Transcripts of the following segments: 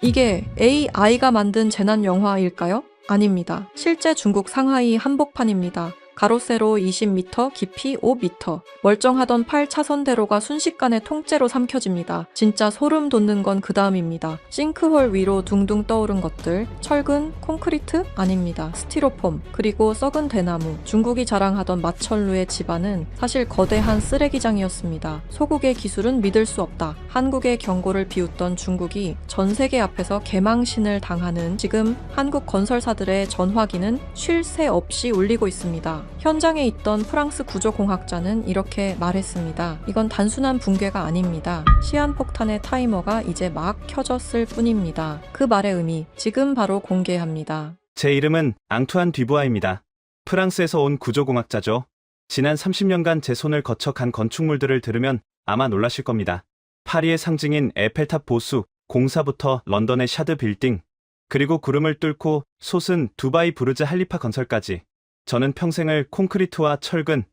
이게 AI가 만든 재난 영화일까요? 아닙니다. 실제 중국 상하이 한복판입니다. 가로 세로 20m, 깊이 5m. 멀쩡하던 8차선 대로가 순식간에 통째로 삼켜집니다. 진짜 소름 돋는 건 그 다음입니다. 싱크홀 위로 둥둥 떠오른 것들, 철근, 콘크리트? 아닙니다. 스티로폼, 그리고 썩은 대나무. 중국이 자랑하던 마천루의 집안은 사실 거대한 쓰레기장이었습니다. 소국의 기술은 믿을 수 없다. 한국의 경고를 비웃던 중국이 전 세계 앞에서 개망신을 당하는 지금 한국 건설사들의 전화기는 쉴 새 없이 울리고 있습니다. 현장에 있던 프랑스 구조공학자는 이렇게 말했습니다. 이건 단순한 붕괴가 아닙니다. 시한폭탄의 타이머가 이제 막 켜졌을 뿐입니다. 그 말의 의미, 지금 바로 공개합니다. 제 이름은 앙투안 듀부아입니다. 프랑스에서 온 구조공학자죠. 지난 30년간 제 손을 거쳐 간 건축물들을 들으면 아마 놀라실 겁니다. 파리의 상징인 에펠탑 보수, 공사부터 런던의 샤드 빌딩, 그리고 구름을 뚫고 솟은 두바이 부르즈 할리파 건설까지. 저는 평생을 콘크리트와 철근,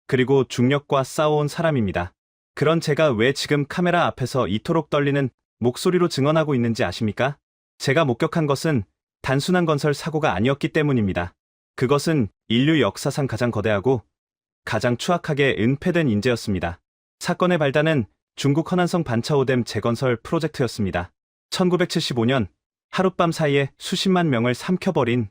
그리고 중력과 싸워온 사람입니다. 그런 제가 왜 지금 카메라 앞에서 이토록 떨리는 목소리로 증언하고 있는지 아십니까? 제가 목격한 것은 단순한 건설 사고가 아니었기 때문입니다. 그것은 인류 역사상 가장 거대하고 가장 추악하게 은폐된 인재였습니다. 사건의 발단은 중국 허난성 반차오댐 재건설 프로젝트였습니다. 1975년 하룻밤 사이에 수십만 명을 삼켜버린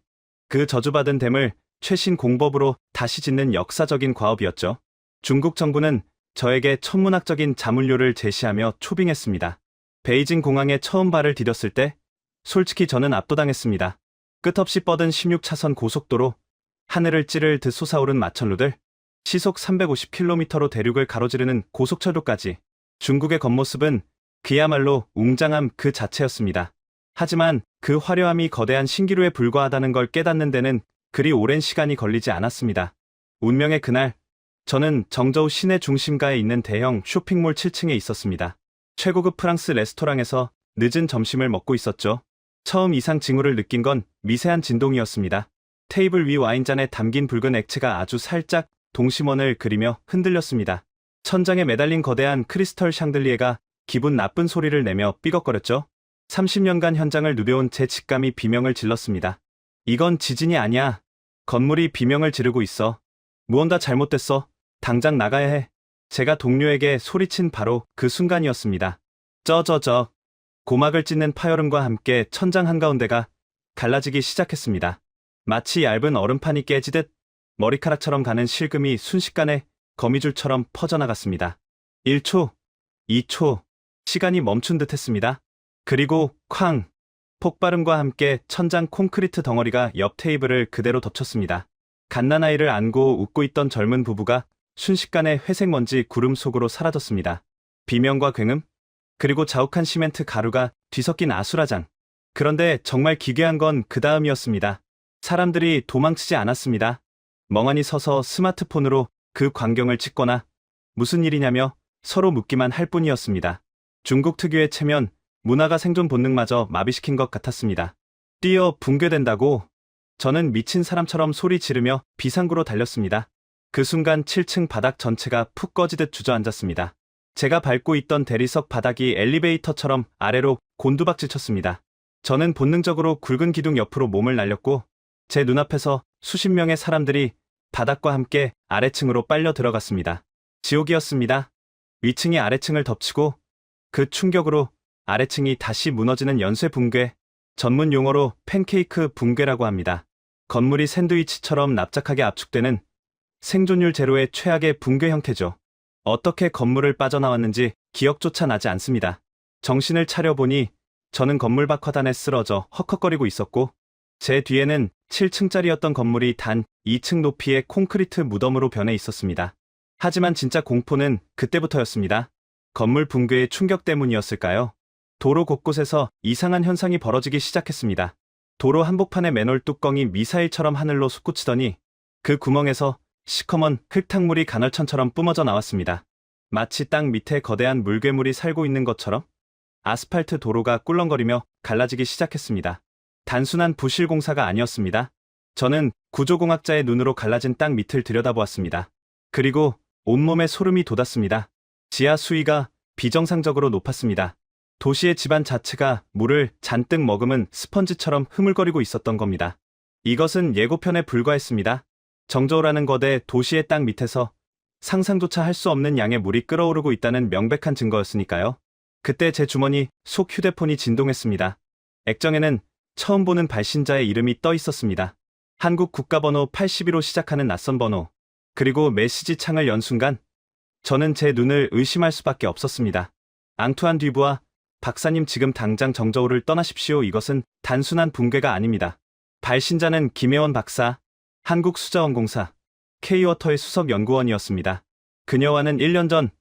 그 저주받은 댐을 최신 공법으로 다시 짓는 역사적인 과업이었죠. 중국 정부는 저에게 천문학적인 자문료를 제시하며 초빙했습니다. 베이징 공항에 처음 발을 디뎠을 때 솔직히 저는 압도당했습니다. 끝없이 뻗은 16차선 고속도로, 하늘을 찌를 듯 솟아오른 마천루들, 시속 350km로 대륙을 가로지르는 고속철도까지 중국의 겉모습은 그야말로 웅장함 그 자체였습니다. 하지만 그 화려함이 거대한 신기루에 불과하다는 걸 깨닫는 데는 그리 오랜 시간이 걸리지 않았습니다. 운명의 그날, 저는 정저우 시내 중심가에 있는 대형 쇼핑몰 7층에 있었습니다. 최고급 프랑스 레스토랑에서 늦은 점심을 먹고 있었죠. 처음 이상 징후를 느낀 건 미세한 진동이었습니다. 테이블 위 와인잔에 담긴 붉은 액체가 아주 살짝 동심원을 그리며 흔들렸습니다. 천장에 매달린 거대한 크리스털 샹들리에가 기분 나쁜 소리를 내며 삐걱거렸죠. 30년간 현장을 누벼온 제 직감이 비명을 질렀습니다. 이건 지진이 아니야. 건물이 비명을 지르고 있어. 무언가 잘못됐어. 당장 나가야 해. 제가 동료에게 소리친 바로 그 순간이었습니다. 쩌저저. 고막을 찢는 파열음과 함께 천장 한가운데가 갈라지기 시작했습니다. 마치 얇은 얼음판이 깨지듯 머리카락처럼 가는 실금이 순식간에 거미줄처럼 퍼져나갔습니다. 1초, 2초, 시간이 멈춘 듯 했습니다. 그리고 쾅! 폭발음과 함께 천장 콘크리트 덩어리가 옆 테이블을 그대로 덮쳤습니다. 갓난아이를 안고 웃고 있던 젊은 부부가 순식간에 회색 먼지 구름 속으로 사라졌습니다. 비명과 굉음, 그리고 자욱한 시멘트 가루가 뒤섞인 아수라장. 그런데 정말 기괴한 건 그 다음이었습니다. 사람들이 도망치지 않았습니다. 멍하니 서서 스마트폰으로 그 광경을 찍거나 무슨 일이냐며 서로 묻기만 할 뿐이었습니다. 중국 특유의 체면, 문화가 생존 본능마저 마비시킨 것 같았습니다. 뛰어 붕괴된다고. 저는 미친 사람처럼 소리 지르며 비상구로 달렸습니다. 그 순간 7층 바닥 전체가 푹 꺼지듯 주저앉았습니다. 제가 밟고 있던 대리석 바닥이 엘리베이터처럼 아래로 곤두박질 쳤습니다. 저는 본능적으로 굵은 기둥 옆으로 몸을 날렸고 제 눈앞에서 수십 명의 사람들이 바닥과 함께 아래층으로 빨려 들어갔습니다. 지옥이었습니다. 위층이 아래층을 덮치고 그 충격으로 아래층이 다시 무너지는 연쇄 붕괴, 전문 용어로 팬케이크 붕괴라고 합니다. 건물이 샌드위치처럼 납작하게 압축되는 생존율 제로의 최악의 붕괴 형태죠. 어떻게 건물을 빠져나왔는지 기억조차 나지 않습니다. 정신을 차려보니 저는 건물 박화단에 쓰러져 헉헉거리고 있었고 제 뒤에는 7층짜리였던 건물이 단 2층 높이의 콘크리트 무덤으로 변해 있었습니다. 하지만 진짜 공포는 그때부터였습니다. 건물 붕괴의 충격 때문이었을까요? 도로 곳곳에서 이상한 현상이 벌어지기 시작했습니다. 도로 한복판의 맨홀 뚜껑이 미사일처럼 하늘로 솟구치더니 그 구멍에서 시커먼 흙탕물이 간헐천처럼 뿜어져 나왔습니다. 마치 땅 밑에 거대한 물괴물이 살고 있는 것처럼 아스팔트 도로가 꿀렁거리며 갈라지기 시작했습니다. 단순한 부실 공사가 아니었습니다. 저는 구조공학자의 눈으로 갈라진 땅 밑을 들여다보았습니다. 그리고 온몸에 소름이 돋았습니다. 지하 수위가 비정상적으로 높았습니다. 도시의 집안 자체가 물을 잔뜩 머금은 스펀지처럼 흐물거리고 있었던 겁니다. 이것은 예고편에 불과했습니다. 정저우라는 거대 도시의 땅 밑에서 상상조차 할 수 없는 양의 물이 끓어오르고 있다는 명백한 증거였으니까요. 그때 제 주머니 속 휴대폰이 진동했습니다. 액정에는 처음 보는 발신자의 이름이 떠 있었습니다. 한국 국가번호 82로 시작하는 낯선 번호. 그리고 메시지 창을 연 순간 저는 제 눈을 의심할 수밖에 없었습니다. 앙투안 듀부아 박사님, 지금 당장 정저우를 떠나십시오. 이것은 단순한 붕괴가 아닙니다. 발신자는 김혜원 박사, 한국수자원공사 K워터의 수석연구원이었습니다. 그녀와는 1년 전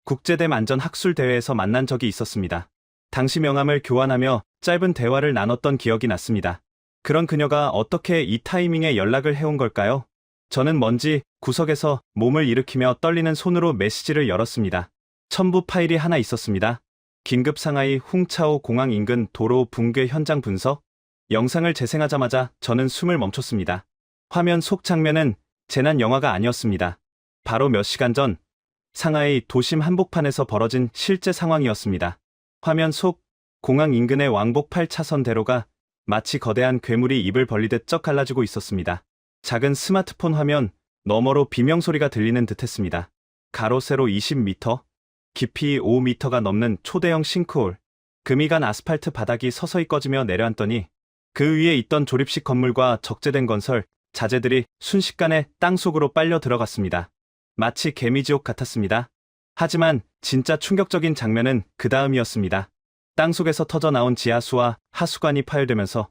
국제댐 안전학술대회에서 만난 적이 있었습니다. 당시 명함을 교환하며 짧은 대화를 나눴던 기억이 났습니다. 그런 그녀가 어떻게 이 타이밍에 연락을 해온 걸까요? 저는 먼지 구석에서 몸을 일으키며 떨리는 손으로 메시지를 열었습니다. 첨부 파일이 하나 있었습니다. 긴급 상하이 홍차오 공항 인근 도로 붕괴 현장 분석. 영상을 재생하자마자 저는 숨을 멈췄습니다. 화면 속 장면은 재난 영화가 아니었습니다. 바로 몇 시간 전 상하이 도심 한복판에서 벌어진 실제 상황이었습니다. 화면 속 공항 인근의 왕복 8차선 대로가 마치 거대한 괴물이 입을 벌리듯 쩍 갈라지고 있었습니다. 작은 스마트폰 화면 너머로 비명소리가 들리는 듯했습니다. 가로 세로 20m, 깊이 5m가 넘는 초대형 싱크홀. 금이 간 아스팔트 바닥이 서서히 꺼지며 내려앉더니 그 위에 있던 조립식 건물과 적재된 건설, 자재들이 순식간에 땅속으로 빨려 들어갔습니다. 마치 개미지옥 같았습니다. 하지만 진짜 충격적인 장면은 그 다음이었습니다. 땅속에서 터져 나온 지하수와 하수관이 파열되면서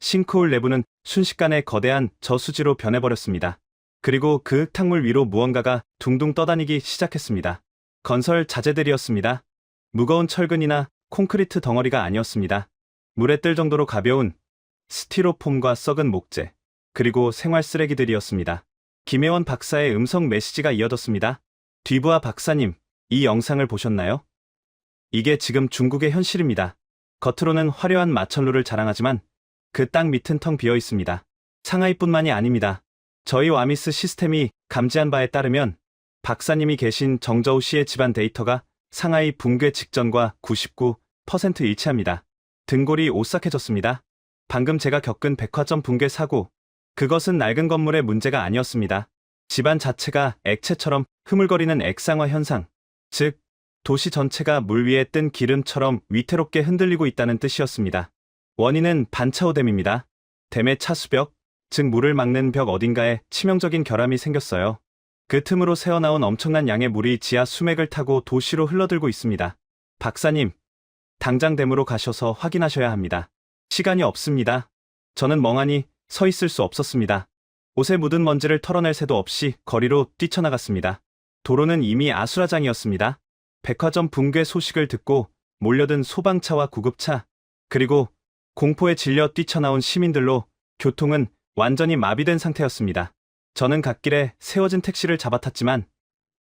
싱크홀 내부는 순식간에 거대한 저수지로 변해버렸습니다. 그리고 그 흙탕물 위로 무언가가 둥둥 떠다니기 시작했습니다. 건설 자재들이었습니다. 무거운 철근이나 콘크리트 덩어리가 아니었습니다. 물에 뜰 정도로 가벼운 스티로폼과 썩은 목재, 그리고 생활 쓰레기들이었습니다. 김혜원 박사의 음성 메시지가 이어졌습니다. 듀부아 박사님, 이 영상을 보셨나요? 이게 지금 중국의 현실입니다. 겉으로는 화려한 마천루를 자랑하지만 그 땅 밑은 텅 비어 있습니다. 상하이뿐만이 아닙니다. 저희 와미스 시스템이 감지한 바에 따르면 박사님이 계신 정저우시의 집안 데이터가 상하이 붕괴 직전과 99% 일치합니다. 등골이 오싹해졌습니다. 방금 제가 겪은 백화점 붕괴 사고, 그것은 낡은 건물의 문제가 아니었습니다. 집안 자체가 액체처럼 흐물거리는 액상화 현상, 즉 도시 전체가 물 위에 뜬 기름처럼 위태롭게 흔들리고 있다는 뜻이었습니다. 원인은 반차오댐입니다. 댐의 차수벽, 즉 물을 막는 벽 어딘가에 치명적인 결함이 생겼어요. 그 틈으로 새어나온 엄청난 양의 물이 지하 수맥을 타고 도시로 흘러들고 있습니다. 박사님, 당장 댐으로 가셔서 확인하셔야 합니다. 시간이 없습니다. 저는 멍하니 서 있을 수 없었습니다. 옷에 묻은 먼지를 털어낼 새도 없이 거리로 뛰쳐나갔습니다. 도로는 이미 아수라장이었습니다. 백화점 붕괴 소식을 듣고 몰려든 소방차와 구급차, 그리고 공포에 질려 뛰쳐나온 시민들로 교통은 완전히 마비된 상태였습니다. 저는 갓길에 세워진 택시를 잡아탔지만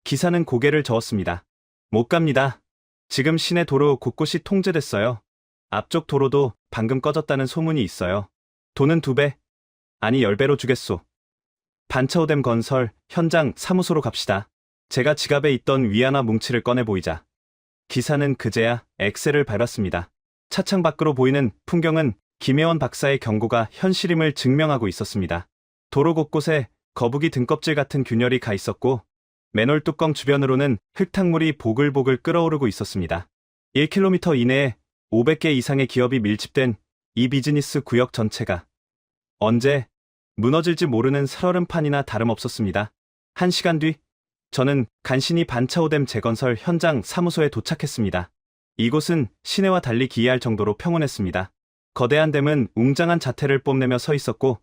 기사는 고개를 저었습니다. 못 갑니다. 지금 시내 도로 곳곳이 통제됐어요. 앞쪽 도로도 방금 꺼졌다는 소문이 있어요. 돈은 2배, 아니 10배로 주겠소. 반차오댐 건설 현장 사무소로 갑시다. 제가 지갑에 있던 위안화 뭉치를 꺼내 보이자 기사는 그제야 엑셀을 밟았습니다. 차창 밖으로 보이는 풍경은 김혜원 박사의 경고가 현실임을 증명하고 있었습니다. 도로 곳곳에 거북이 등껍질 같은 균열이 가 있었고 맨홀 뚜껑 주변으로는 흙탕물이 보글보글 끓어오르고 있었습니다. 1km 이내에 500개 이상의 기업이 밀집된 이 비즈니스 구역 전체가 언제 무너질지 모르는 살얼음판이나 다름없었습니다. 1시간 뒤 저는 간신히 반차오댐 재건설 현장 사무소에 도착했습니다. 이곳은 시내와 달리 기이할 정도로 평온했습니다. 거대한 댐은 웅장한 자태를 뽐내며 서 있었고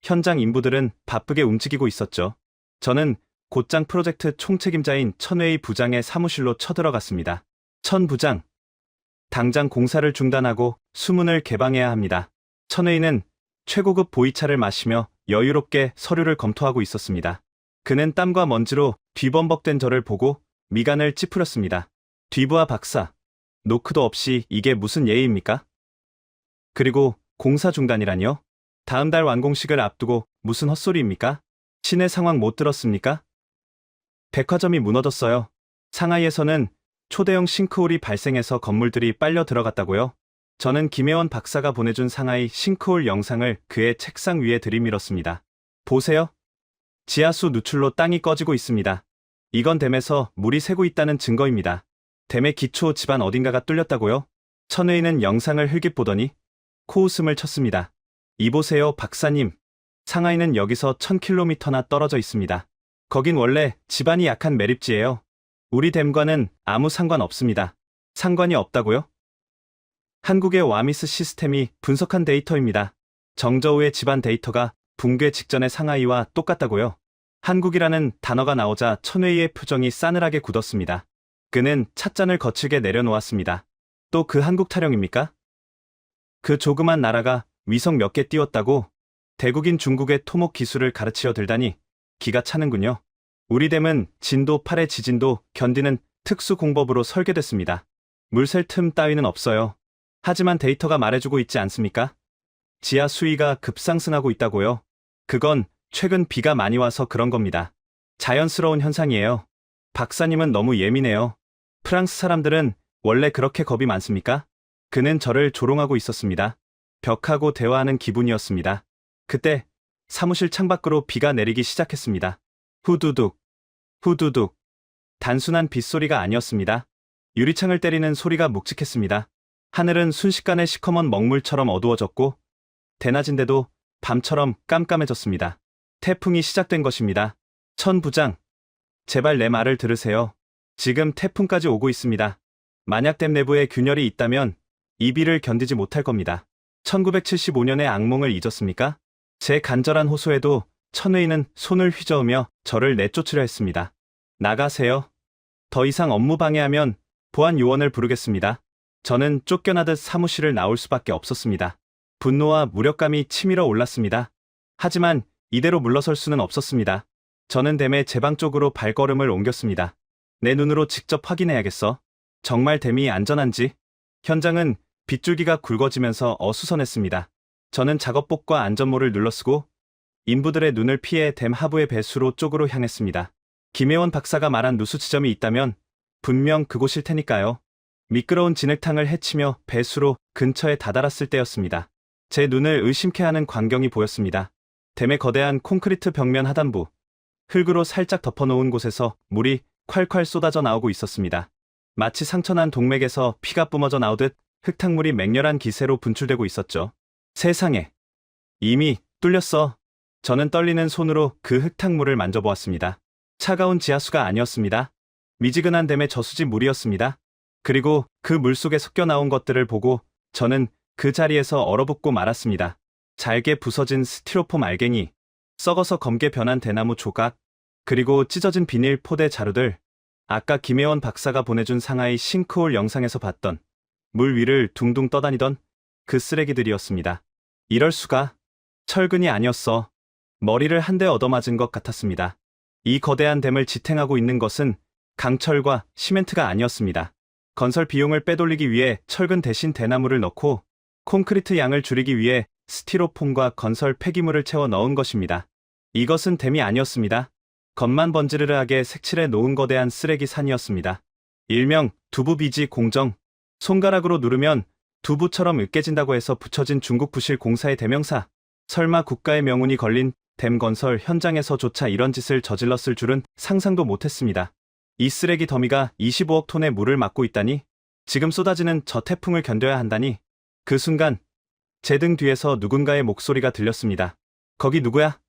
현장 인부들은 바쁘게 움직이고 있었죠. 저는 곧장 프로젝트 총책임자인 천웨이 부장의 사무실로 쳐들어갔습니다. 천 부장, 당장 공사를 중단하고 수문을 개방해야 합니다. 천웨이는 최고급 보이차를 마시며 여유롭게 서류를 검토하고 있었습니다. 그는 땀과 먼지로 뒤범벅된 저를 보고 미간을 찌푸렸습니다. 듀부아 박사, 노크도 없이 이게 무슨 예의입니까? 그리고 공사 중단이라니요? 다음 달 완공식을 앞두고 무슨 헛소리입니까? 시내 상황 못 들었습니까? 백화점이 무너졌어요. 상하이에서는 초대형 싱크홀이 발생해서 건물들이 빨려 들어갔다고요? 저는 김혜원 박사가 보내준 상하이 싱크홀 영상을 그의 책상 위에 들이밀었습니다. 보세요. 지하수 누출로 땅이 꺼지고 있습니다. 이건 댐에서 물이 새고 있다는 증거입니다. 댐의 기초 집안 어딘가가 뚫렸다고요? 천의인은 영상을 흘깃보더니 코웃음을 쳤습니다. 이보세요, 박사님. 상하이는 여기서 1000km나 떨어져 있습니다. 거긴 원래 지반이 약한 매립지예요. 우리 댐과는 아무 상관없습니다. 상관이 없다고요? 한국의 와미스 시스템이 분석한 데이터입니다. 정저우의 집안 데이터가 붕괴 직전의 상하이와 똑같다고요? 한국이라는 단어가 나오자 천회의의 표정이 싸늘하게 굳었습니다. 그는 찻잔을 거칠게 내려놓았습니다. 또 그 한국 타령입니까? 그 조그만 나라가 위성 몇 개 띄웠다고 대국인 중국의 토목 기술을 가르치려 들다니 기가 차는군요. 우리 댐은 진도 8의 지진도 견디는 특수 공법으로 설계됐습니다. 물 셀 틈 따위는 없어요. 하지만 데이터가 말해주고 있지 않습니까? 지하 수위가 급상승하고 있다고요. 그건 최근 비가 많이 와서 그런 겁니다. 자연스러운 현상이에요. 박사님은 너무 예민해요. 프랑스 사람들은 원래 그렇게 겁이 많습니까? 그는 저를 조롱하고 있었습니다. 벽하고 대화하는 기분이었습니다. 그때 사무실 창밖으로 비가 내리기 시작했습니다. 후두둑, 후두둑. 단순한 빗소리가 아니었습니다. 유리창을 때리는 소리가 묵직했습니다. 하늘은 순식간에 시커먼 먹물처럼 어두워졌고 대낮인데도 밤처럼 깜깜해졌습니다. 태풍이 시작된 것입니다. 천 부장, 제발 내 말을 들으세요. 지금 태풍까지 오고 있습니다. 만약 댐 내부에 균열이 있다면 이 비를 견디지 못할 겁니다. 1975년의 악몽을 잊었습니까? 제 간절한 호소에도 천의인은 손을 휘저으며 저를 내쫓으려 했습니다. 나가세요. 더 이상 업무 방해하면 보안 요원을 부르겠습니다. 저는 쫓겨나듯 사무실을 나올 수밖에 없었습니다. 분노와 무력감이 치밀어 올랐습니다. 하지만 이대로 물러설 수는 없었습니다. 저는 댐의 제방 쪽으로 발걸음을 옮겼습니다. 내 눈으로 직접 확인해야겠어. 정말 댐이 안전한지. 현장은 빗줄기가 굵어지면서 어수선했습니다. 저는 작업복과 안전모를 눌러쓰고 인부들의 눈을 피해 댐 하부의 배수로 쪽으로 향했습니다. 김혜원 박사가 말한 누수 지점이 있다면 분명 그곳일 테니까요. 미끄러운 진흙탕을 헤치며 배수로 근처에 다다랐을 때였습니다. 제 눈을 의심케 하는 광경이 보였습니다. 댐의 거대한 콘크리트 벽면 하단부, 흙으로 살짝 덮어놓은 곳에서 물이 콸콸 쏟아져 나오고 있었습니다. 마치 상처난 동맥에서 피가 뿜어져 나오듯 흙탕물이 맹렬한 기세로 분출되고 있었죠. 세상에, 이미 뚫렸어. 저는 떨리는 손으로 그 흙탕물을 만져보았습니다. 차가운 지하수가 아니었습니다. 미지근한 댐의 저수지 물이었습니다. 그리고 그 물속에 섞여 나온 것들을 보고 저는 그 자리에서 얼어붙고 말았습니다. 잘게 부서진 스티로폼 알갱이, 썩어서 검게 변한 대나무 조각, 그리고 찢어진 비닐 포대 자루들. 아까 김혜원 박사가 보내준 상하이 싱크홀 영상에서 봤던 물 위를 둥둥 떠다니던 그 쓰레기들이었습니다. 이럴 수가. 철근이 아니었어. 머리를 한 대 얻어맞은 것 같았습니다. 이 거대한 댐을 지탱하고 있는 것은 강철과 시멘트가 아니었습니다. 건설 비용을 빼돌리기 위해 철근 대신 대나무를 넣고 콘크리트 양을 줄이기 위해 스티로폼과 건설 폐기물을 채워 넣은 것입니다. 이것은 댐이 아니었습니다. 겉만 번지르르하게 색칠해 놓은 거대한 쓰레기 산이었습니다. 일명 두부비지 공정. 손가락으로 누르면 두부처럼 으깨진다고 해서 붙여진 중국 부실 공사의 대명사. 설마 국가의 명운이 걸린 댐 건설 현장에서조차 이런 짓을 저질렀을 줄은 상상도 못했습니다. 이 쓰레기 더미가 25억 톤의 물을 막고 있다니, 지금 쏟아지는 저 태풍을 견뎌야 한다니. 그 순간 제 등 뒤에서 누군가의 목소리가 들렸습니다. 거기 누구야?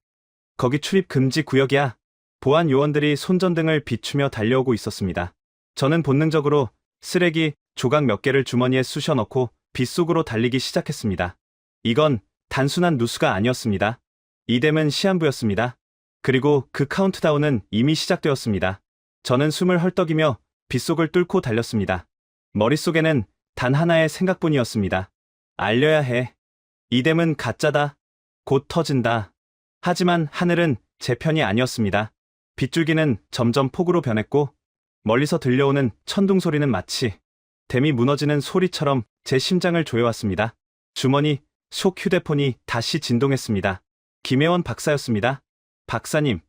거기 출입 금지 구역이야. 보안 요원들이 손전등을 비추며 달려오고 있었습니다. 저는 본능적으로 쓰레기 조각 몇 개를 주머니에 쑤셔 넣고 빗속으로 달리기 시작했습니다. 이건 단순한 누수가 아니었습니다. 이 댐은 시한부였습니다. 그리고 그 카운트다운은 이미 시작되었습니다. 저는 숨을 헐떡이며 빗속을 뚫고 달렸습니다. 머릿속에는 단 하나의 생각뿐이었습니다. 알려야 해. 이 댐은 가짜다. 곧 터진다. 하지만 하늘은 제 편이 아니었습니다. 빗줄기는 점점 폭우로 변했고 멀리서 들려오는 천둥 소리는 마치 댐이 무너지는 소리처럼 제 심장을 조여왔습니다. 주머니 속 휴대폰이 다시 진동했습니다. 김혜원 박사였습니다. 박사님,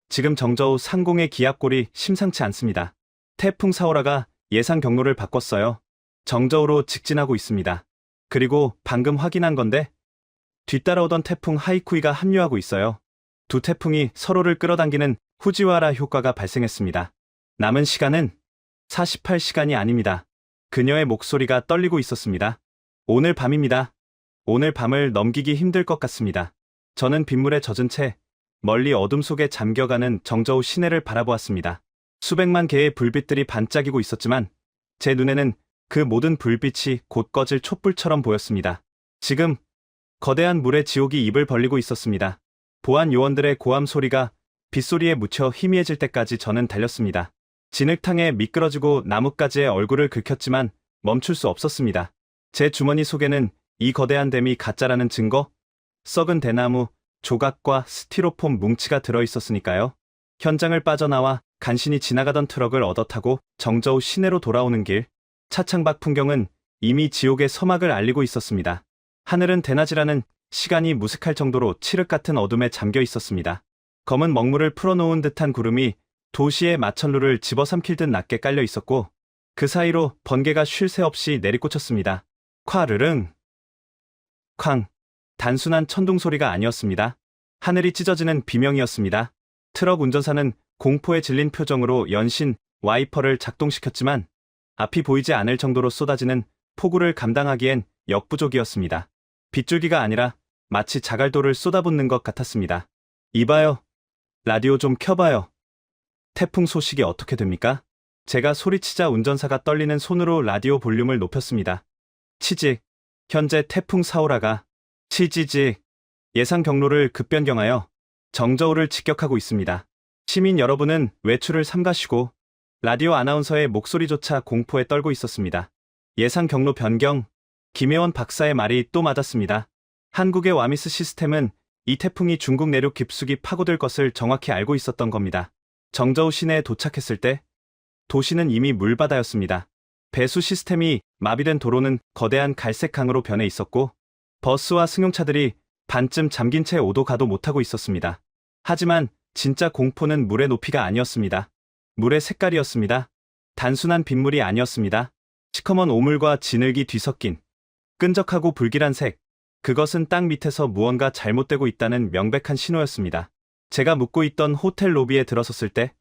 지금 정저우 상공의 기압골이 심상치 않습니다. 태풍 사오라가 예상 경로를 바꿨어요. 정저우로 직진하고 있습니다. 그리고 방금 확인한 건데 뒤따라오던 태풍 하이쿠이가 합류하고 있어요. 두 태풍이 서로를 끌어당기는 후지와라 효과가 발생했습니다. 남은 시간은 48시간이 아닙니다. 그녀의 목소리가 떨리고 있었습니다. 오늘 밤입니다. 오늘 밤을 넘기기 힘들 것 같습니다. 저는 빗물에 젖은 채 멀리 어둠 속에 잠겨가는 정저우 시내를 바라보았습니다. 수백만 개의 불빛들이 반짝이고 있었지만 제 눈에는 그 모든 불빛이 곧 꺼질 촛불처럼 보였습니다. 지금 거대한 물의 지옥이 입을 벌리고 있었습니다. 보안 요원들의 고함 소리가 빗소리에 묻혀 희미해질 때까지 저는 달렸습니다. 진흙탕에 미끄러지고 나뭇가지에 얼굴을 긁혔지만 멈출 수 없었습니다. 제 주머니 속에는 이 거대한 댐이 가짜라는 증거, 썩은 대나무, 조각과 스티로폼 뭉치가 들어있었으니까요. 현장을 빠져나와 간신히 지나가던 트럭을 얻어 타고 정저우 시내로 돌아오는 길, 차창 밖 풍경은 이미 지옥의 서막을 알리고 있었습니다. 하늘은 대낮이라는 시간이 무색할 정도로 칠흑 같은 어둠에 잠겨 있었습니다. 검은 먹물을 풀어놓은 듯한 구름이 도시의 마천루를 집어삼킬 듯 낮게 깔려 있었고 그 사이로 번개가 쉴 새 없이 내리꽂혔습니다. 콰르릉 쾅. 단순한 천둥 소리가 아니었습니다. 하늘이 찢어지는 비명이었습니다. 트럭 운전사는 공포에 질린 표정으로 연신 와이퍼를 작동시켰지만 앞이 보이지 않을 정도로 쏟아지는 폭우를 감당하기엔 역부족이었습니다. 빗줄기가 아니라 마치 자갈돌을 쏟아붓는 것 같았습니다. 이봐요. 라디오 좀 켜봐요. 태풍 소식이 어떻게 됩니까? 제가 소리치자 운전사가 떨리는 손으로 라디오 볼륨을 높였습니다. 치직. 현재 태풍 사오라가 치지직. 예상 경로를 급변경하여 정저우를 직격하고 있습니다. 시민 여러분은 외출을 삼가시고 라디오 아나운서의 목소리조차 공포에 떨고 있었습니다. 예상 경로 변경. 김혜원 박사의 말이 또 맞았습니다. 한국의 와미스 시스템은 이 태풍이 중국 내륙 깊숙이 파고들 것을 정확히 알고 있었던 겁니다. 정저우 시내에 도착했을 때 도시는 이미 물바다였습니다. 배수 시스템이 마비된 도로는 거대한 갈색 강으로 변해 있었고 버스와 승용차들이 반쯤 잠긴 채 오도 가도 못하고 있었습니다. 하지만 진짜 공포는 물의 높이가 아니었습니다. 물의 색깔이었습니다. 단순한 빗물이 아니었습니다. 시커먼 오물과 진흙이 뒤섞인 끈적하고 불길한 색. 그것은 땅 밑에서 무언가 잘못되고 있다는 명백한 신호였습니다. 제가 묵고 있던 호텔 로비에 들어섰을 때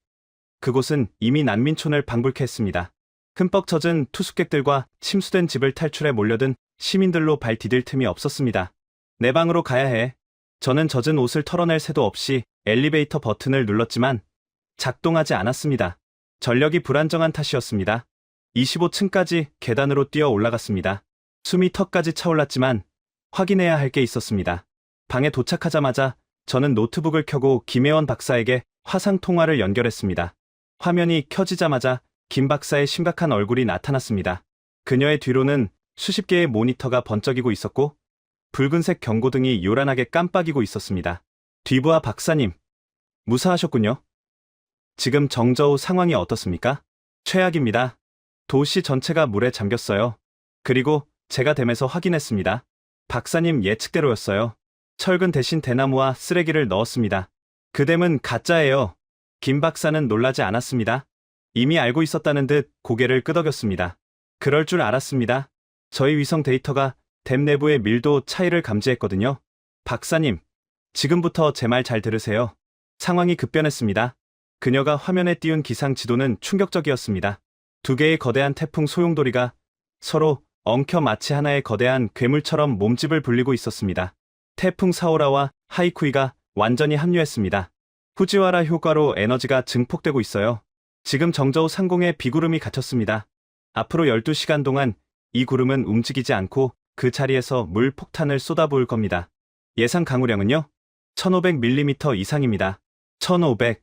그곳은 이미 난민촌을 방불케 했습니다. 흠뻑 젖은 투숙객들과 침수된 집을 탈출해 몰려든 시민들로 발 디딜 틈이 없었습니다. 내 방으로 가야 해. 저는 젖은 옷을 털어낼 새도 없이 엘리베이터 버튼을 눌렀지만 작동하지 않았습니다. 전력이 불안정한 탓이었습니다. 25층까지 계단으로 뛰어 올라갔습니다. 숨이 턱까지 차올랐지만 확인해야 할 게 있었습니다. 방에 도착하자마자 저는 노트북을 켜고 김혜원 박사에게 화상 통화를 연결했습니다. 화면이 켜지자마자 김 박사의 심각한 얼굴이 나타났습니다. 그녀의 뒤로는 수십 개의 모니터가 번쩍이고 있었고 붉은색 경고등이 요란하게 깜빡이고 있었습니다. 뒤부하 박사님, 무사하셨군요. 지금 정저우 상황이 어떻습니까? 최악입니다. 도시 전체가 물에 잠겼어요. 그리고 제가 댐에서 확인했습니다. 박사님 예측대로였어요. 철근 대신 대나무와 쓰레기를 넣었습니다. 그 댐은 가짜예요. 김 박사는 놀라지 않았습니다. 이미 알고 있었다는 듯 고개를 끄덕였습니다. 그럴 줄 알았습니다. 저희 위성 데이터가 댐 내부의 밀도 차이를 감지했거든요. 박사님, 지금부터 제 말 잘 들으세요. 상황이 급변했습니다. 그녀가 화면에 띄운 기상 지도는 충격적이었습니다. 두 개의 거대한 태풍 소용돌이가 서로 엉켜 마치 하나의 거대한 괴물처럼 몸집을 불리고 있었습니다. 태풍 사오라와 하이쿠이가 완전히 합류했습니다. 후지와라 효과로 에너지가 증폭되고 있어요. 지금 정저우 상공에 비구름이 갇혔습니다. 앞으로 12시간 동안 이 구름은 움직이지 않고 그 자리에서 물 폭탄을 쏟아부을 겁니다. 예상 강우량은요? 1500mm 이상입니다. 1500.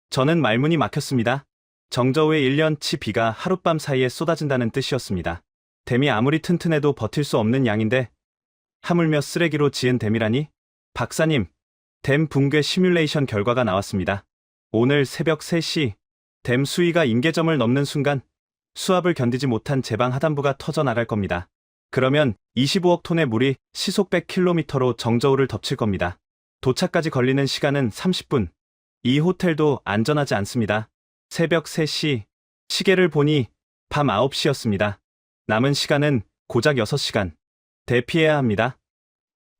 저는 말문이 막혔습니다. 정저우의 1년치 비가 하룻밤 사이에 쏟아진다는 뜻이었습니다. 댐이 아무리 튼튼해도 버틸 수 없는 양인데 하물며 쓰레기로 지은 댐이라니? 박사님, 댐 붕괴 시뮬레이션 결과가 나왔습니다. 오늘 새벽 3시 댐 수위가 임계점을 넘는 순간 수압을 견디지 못한 제방 하단부가 터져나갈 겁니다. 그러면 25억 톤의 물이 시속 100km로 정저우를 덮칠 겁니다. 도착까지 걸리는 시간은 30분. 이 호텔도 안전하지 않습니다. 새벽 3시. 시계를 보니 밤 9시였습니다. 남은 시간은 고작 6시간. 대피해야 합니다.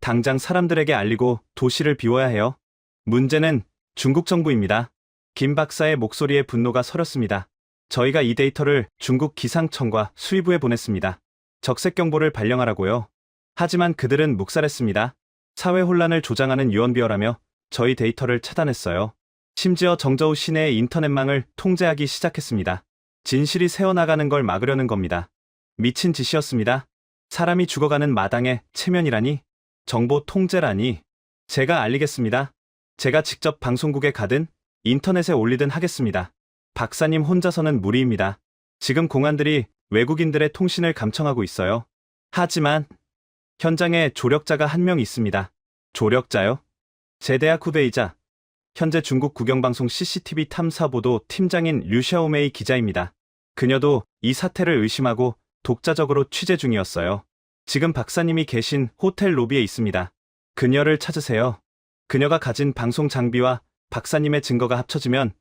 당장 사람들에게 알리고 도시를 비워야 해요. 문제는 중국 정부입니다. 김 박사의 목소리에 분노가 서렸습니다. 저희가 이 데이터를 중국 기상청과 수의부에 보냈습니다. 적색 경보를 발령하라고요. 하지만 그들은 묵살했습니다. 사회 혼란을 조장하는 유언비어라며 저희 데이터를 차단했어요. 심지어 정저우 시내의 인터넷망을 통제하기 시작했습니다. 진실이 새어나가는 걸 막으려는 겁니다. 미친 짓이었습니다. 사람이 죽어가는 마당에 체면이라니, 정보 통제라니. 제가 알리겠습니다. 제가 직접 방송국에 가든 인터넷에 올리든 하겠습니다. 박사님 혼자서는 무리입니다. 지금 공안들이 외국인들의 통신을 감청하고 있어요. 하지만 현장에 조력자가 한 명 있습니다. 조력자요? 제 대학 후배이자 현재 중국 국영방송 CCTV 탐사보도 팀장인 류샤오메이 기자입니다. 그녀도 이 사태를 의심하고 독자적으로 취재 중이었어요. 지금 박사님이 계신 호텔 로비에 있습니다. 그녀를 찾으세요. 그녀가 가진 방송 장비와 박사님의 증거가 합쳐지면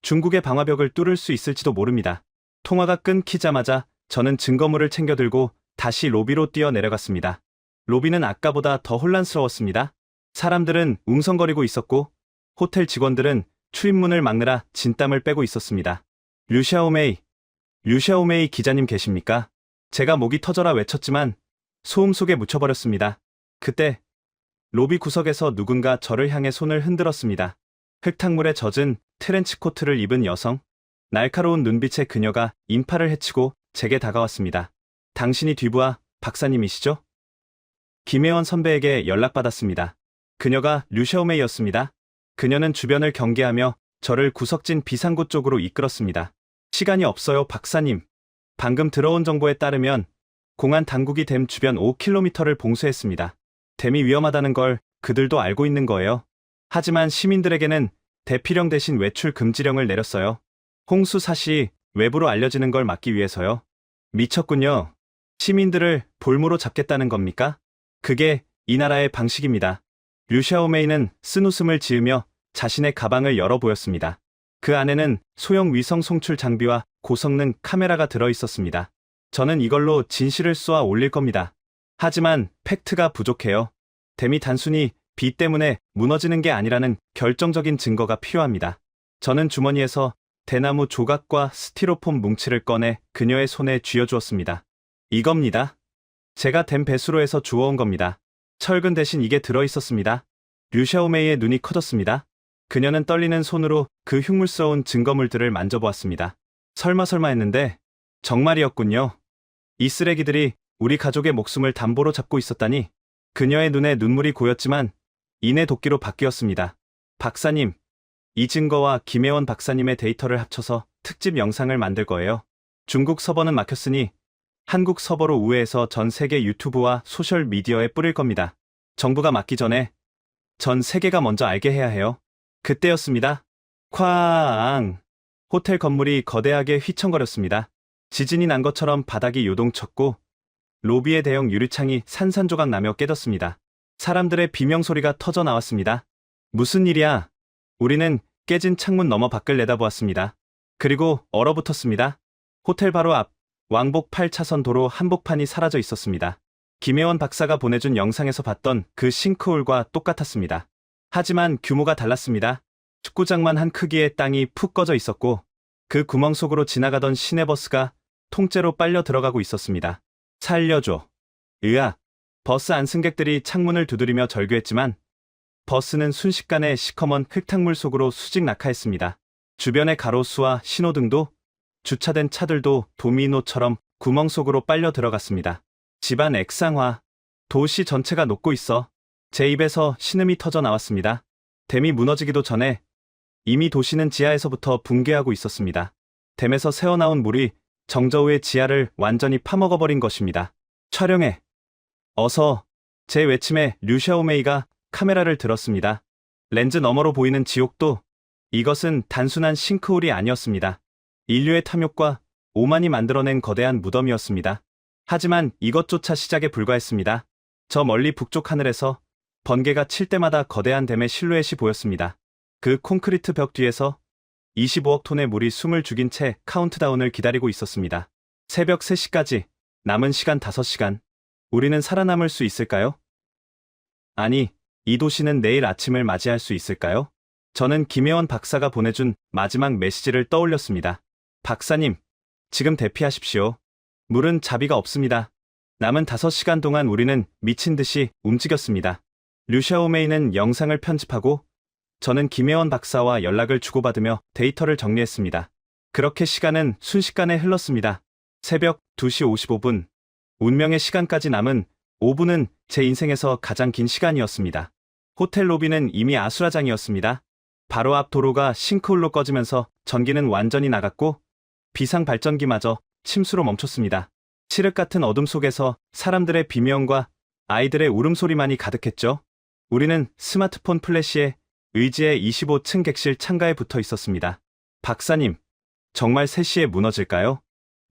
중국의 방화벽을 뚫을 수 있을지도 모릅니다. 통화가 끊기자마자 저는 증거물을 챙겨 들고 다시 로비로 뛰어 내려갔습니다. 로비는 아까보다 더 혼란스러웠습니다. 사람들은 웅성거리고 있었고 호텔 직원들은 출입문을 막느라 진땀을 빼고 있었습니다. 류샤오메이 기자님 계십니까? 제가 목이 터져라 외쳤지만 소음 속에 묻혀버렸습니다. 그때 로비 구석에서 누군가 저를 향해 손을 흔들었습니다. 흙탕물에 젖은 트렌치코트를 입은 여성. 날카로운 눈빛의 그녀가 인파를 헤치고 제게 다가왔습니다. 당신이 뒤부하 박사님이시죠? 김혜원 선배에게 연락받았습니다. 그녀가 류샤오메이였습니다. 그녀는 주변을 경계하며 저를 구석진 비상구 쪽으로 이끌었습니다. 시간이 없어요, 박사님. 방금 들어온 정보에 따르면 공안 당국이 댐 주변 5km를 봉쇄했습니다. 댐이 위험하다는 걸 그들도 알고 있는 거예요. 하지만 시민들에게는 대피령 대신 외출 금지령을 내렸어요. 홍수 사실이 외부로 알려지는 걸 막기 위해서요. 미쳤군요. 시민들을 볼모로 잡겠다는 겁니까? 그게 이 나라의 방식입니다. 류샤오메이는 쓴웃음을 지으며 자신의 가방을 열어 보였습니다. 그 안에는 소형 위성 송출 장비와 고성능 카메라가 들어 있었습니다. 저는 이걸로 진실을 쏘아 올릴 겁니다. 하지만 팩트가 부족해요. 댐이 단순히 비 때문에 무너지는 게 아니라는 결정적인 증거가 필요합니다. 저는 주머니에서 대나무 조각과 스티로폼 뭉치를 꺼내 그녀의 손에 쥐어주었습니다. 이겁니다. 제가 댐 배수로에서 주워온 겁니다. 철근 대신 이게 들어있었습니다. 류샤오메이의 눈이 커졌습니다. 그녀는 떨리는 손으로 그 흉물스러운 증거물들을 만져보았습니다. 설마 했는데 정말이었군요. 이 쓰레기들이 우리 가족의 목숨을 담보로 잡고 있었다니. 그녀의 눈에 눈물이 고였지만 이내 도끼로 바뀌었습니다. 박사님, 이 증거와 김혜원 박사님의 데이터를 합쳐서 특집 영상을 만들 거예요. 중국 서버는 막혔으니 한국 서버로 우회해서 전 세계 유튜브와 소셜 미디어에 뿌릴 겁니다. 정부가 막기 전에 전 세계가 먼저 알게 해야 해요. 그때였습니다. 쾅! 호텔 건물이 거대하게 휘청거렸습니다. 지진이 난 것처럼 바닥이 요동쳤고 로비의 대형 유리창이 산산조각 나며 깨졌습니다. 사람들의 비명소리가 터져 나왔습니다. 무슨 일이야? 우리는 깨진 창문 너머 밖을 내다보았습니다. 그리고 얼어붙었습니다. 호텔 바로 앞 왕복 8차선 도로 한복판이 사라져 있었습니다. 김혜원 박사가 보내준 영상에서 봤던 그 싱크홀과 똑같았습니다. 하지만 규모가 달랐습니다. 축구장만 한 크기의 땅이 푹 꺼져 있었고 그 구멍 속으로 지나가던 시내버스가 통째로 빨려 들어가고 있었습니다. 살려줘. 으악. 버스 안승객들이 창문을 두드리며 절규했지만 버스는 순식간에 시커먼 흙탕물 속으로 수직 낙하했습니다. 주변의 가로수와 신호등도 주차된 차들도 도미노처럼 구멍 속으로 빨려 들어갔습니다. 집안 액상화. 도시 전체가 녹고 있어. 제 입에서 신음이 터져 나왔습니다. 댐이 무너지기도 전에 이미 도시는 지하에서부터 붕괴하고 있었습니다. 댐에서 새어나온 물이 정저우의 지하를 완전히 파먹어버린 것입니다. 촬영해. 어서. 제 외침에 류샤오메이가 카메라를 들었습니다. 렌즈 너머로 보이는 지옥도 이것은 단순한 싱크홀이 아니었습니다. 인류의 탐욕과 오만이 만들어낸 거대한 무덤이었습니다. 하지만 이것조차 시작에 불과했습니다. 저 멀리 북쪽 하늘에서 번개가 칠 때마다 거대한 댐의 실루엣이 보였습니다. 그 콘크리트 벽 뒤에서 25억 톤의 물이 숨을 죽인 채 카운트다운을 기다리고 있었습니다. 새벽 3시까지 남은 시간 5시간. 우리는 살아남을 수 있을까요? 아니, 이 도시는 내일 아침을 맞이할 수 있을까요? 저는 김혜원 박사가 보내준 마지막 메시지를 떠올렸습니다. 박사님, 지금 대피하십시오. 물은 자비가 없습니다. 남은 5시간 동안 우리는 미친 듯이 움직였습니다. 류샤오메이는 영상을 편집하고 저는 김혜원 박사와 연락을 주고받으며 데이터를 정리했습니다. 그렇게 시간은 순식간에 흘렀습니다. 새벽 2시 55분. 운명의 시간까지 남은 5분은 제 인생에서 가장 긴 시간이었습니다. 호텔 로비는 이미 아수라장이었습니다. 바로 앞 도로가 싱크홀로 꺼지면서 전기는 완전히 나갔고 비상 발전기마저 침수로 멈췄습니다. 칠흑 같은 어둠 속에서 사람들의 비명과 아이들의 울음소리만이 가득했죠. 우리는 스마트폰 플래시에 의지의 25층 객실 창가에 붙어 있었습니다. 박사님, 정말 3시에 무너질까요?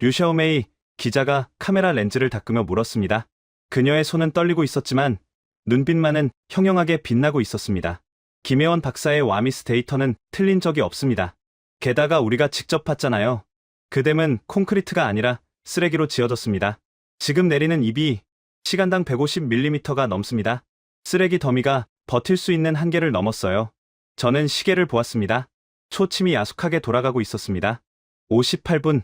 류샤오메이 기자가 카메라 렌즈를 닦으며 물었습니다. 그녀의 손은 떨리고 있었지만 눈빛만은 형형하게 빛나고 있었습니다. 김혜원 박사의 와미스 데이터는 틀린 적이 없습니다. 게다가 우리가 직접 봤잖아요. 그 댐은 콘크리트가 아니라 쓰레기로 지어졌습니다. 지금 내리는 입이 시간당 150mm가 넘습니다. 쓰레기 더미가 버틸 수 있는 한계를 넘었어요. 저는 시계를 보았습니다. 초침이 야속하게 돌아가고 있었습니다. 58분,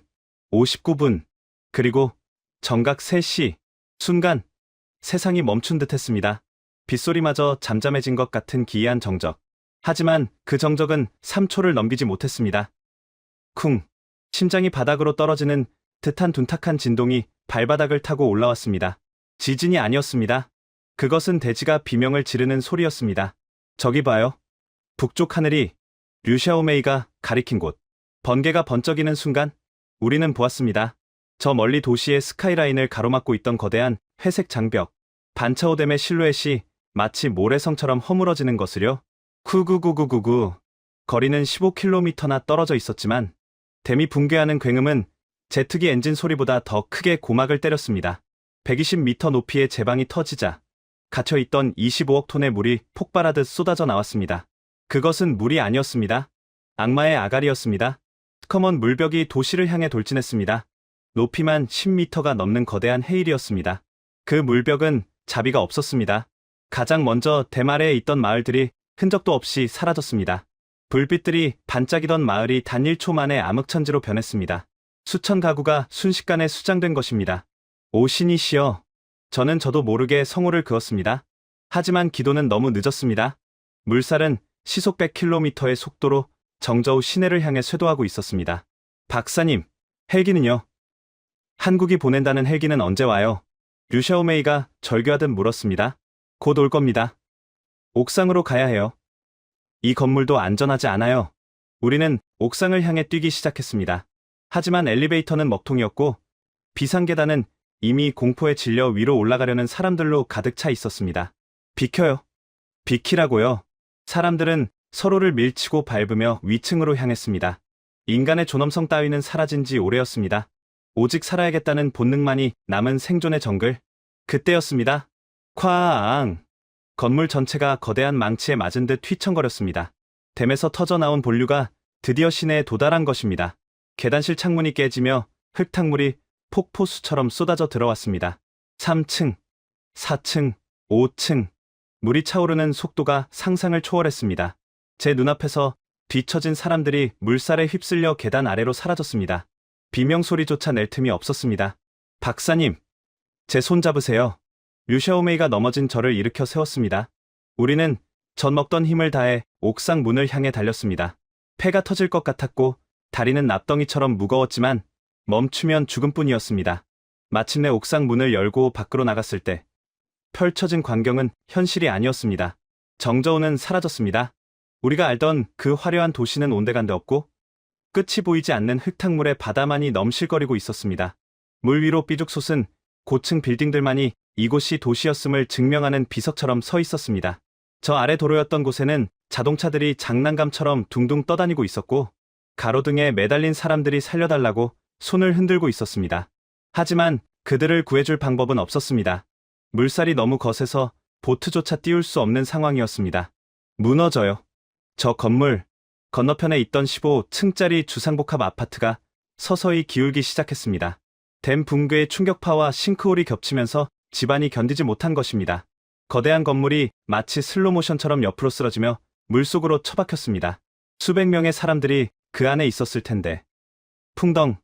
59분, 그리고 정각 3시. 순간 세상이 멈춘 듯 했습니다. 빗소리마저 잠잠해진 것 같은 기이한 정적. 하지만 그 정적은 3초를 넘기지 못했습니다. 쿵. 심장이 바닥으로 떨어지는 듯한 둔탁한 진동이 발바닥을 타고 올라왔습니다. 지진이 아니었습니다. 그것은 대지가 비명을 지르는 소리였습니다. 저기 봐요. 북쪽 하늘이 류샤오메이가 가리킨 곳. 번개가 번쩍이는 순간 우리는 보았습니다. 저 멀리 도시의 스카이라인을 가로막고 있던 거대한 회색 장벽. 반차오댐의 실루엣이 마치 모래성처럼 허물어지는 것을요. 구구구구구구. 거리는 15km나 떨어져 있었지만 댐이 붕괴하는 굉음은 제트기 엔진 소리보다 더 크게 고막을 때렸습니다. 120m 높이의 제방이 터지자 갇혀있던 25억 톤의 물이 폭발하듯 쏟아져 나왔습니다. 그것은 물이 아니었습니다. 악마의 아가리였습니다. 시커먼 물벽이 도시를 향해 돌진했습니다. 높이만 10m가 넘는 거대한 해일이었습니다. 그 물벽은 자비가 없었습니다. 가장 먼저 댐 아래에 있던 마을들이 흔적도 없이 사라졌습니다. 불빛들이 반짝이던 마을이 단 1초 만에 암흑천지로 변했습니다. 수천 가구가 순식간에 수장된 것입니다. 오 신이시여. 저는 저도 모르게 성호를 그었습니다. 하지만 기도는 너무 늦었습니다. 물살은 시속 100km의 속도로 정저우 시내를 향해 쇄도하고 있었습니다. 박사님, 헬기는요? 한국이 보낸다는 헬기는 언제 와요? 류샤오메이가 절규하듯 물었습니다. 곧 올 겁니다. 옥상으로 가야 해요. 이 건물도 안전하지 않아요. 우리는 옥상을 향해 뛰기 시작했습니다. 하지만 엘리베이터는 먹통이었고 비상계단은 이미 공포에 질려 위로 올라가려는 사람들로 가득 차 있었습니다. 비켜요. 비키라고요. 사람들은 서로를 밀치고 밟으며 위층으로 향했습니다. 인간의 존엄성 따위는 사라진 지 오래였습니다. 오직 살아야겠다는 본능만이 남은 생존의 정글. 그때였습니다. 쾅! 건물 전체가 거대한 망치에 맞은 듯 휘청거렸습니다. 댐에서 터져나온 본류가 드디어 시내에 도달한 것입니다. 계단실 창문이 깨지며 흙탕물이 폭포수처럼 쏟아져 들어왔습니다. 3층, 4층, 5층. 물이 차오르는 속도가 상상을 초월했습니다. 제 눈앞에서 뒤처진 사람들이 물살에 휩쓸려 계단 아래로 사라졌습니다. 비명소리조차 낼 틈이 없었습니다. 박사님, 제 손 잡으세요. 류샤오메이가 넘어진 저를 일으켜 세웠습니다. 우리는 젖먹던 힘을 다해 옥상 문을 향해 달렸습니다. 폐가 터질 것 같았고 다리는 납덩이처럼 무거웠지만 멈추면 죽음뿐이었습니다. 마침내 옥상 문을 열고 밖으로 나갔을 때 펼쳐진 광경은 현실이 아니었습니다. 정저우는 사라졌습니다. 우리가 알던 그 화려한 도시는 온데간데 없고 끝이 보이지 않는 흙탕물의 바다만이 넘실거리고 있었습니다. 물 위로 삐죽 솟은 고층 빌딩들만이 이곳이 도시였음을 증명하는 비석처럼 서 있었습니다. 저 아래 도로였던 곳에는 자동차들이 장난감처럼 둥둥 떠다니고 있었고 가로등에 매달린 사람들이 살려달라고 손을 흔들고 있었습니다. 하지만 그들을 구해줄 방법은 없었습니다. 물살이 너무 거세서 보트조차 띄울 수 없는 상황이었습니다. 무너져요. 저 건물 건너편에 있던 15층짜리 주상복합 아파트가 서서히 기울기 시작했습니다. 댐 붕괴의 충격파와 싱크홀이 겹치면서 집안이 견디지 못한 것입니다. 거대한 건물이 마치 슬로모션처럼 옆으로 쓰러지며 물속으로 처박혔습니다. 수백 명의 사람들이 그 안에 있었을 텐데. 풍덩.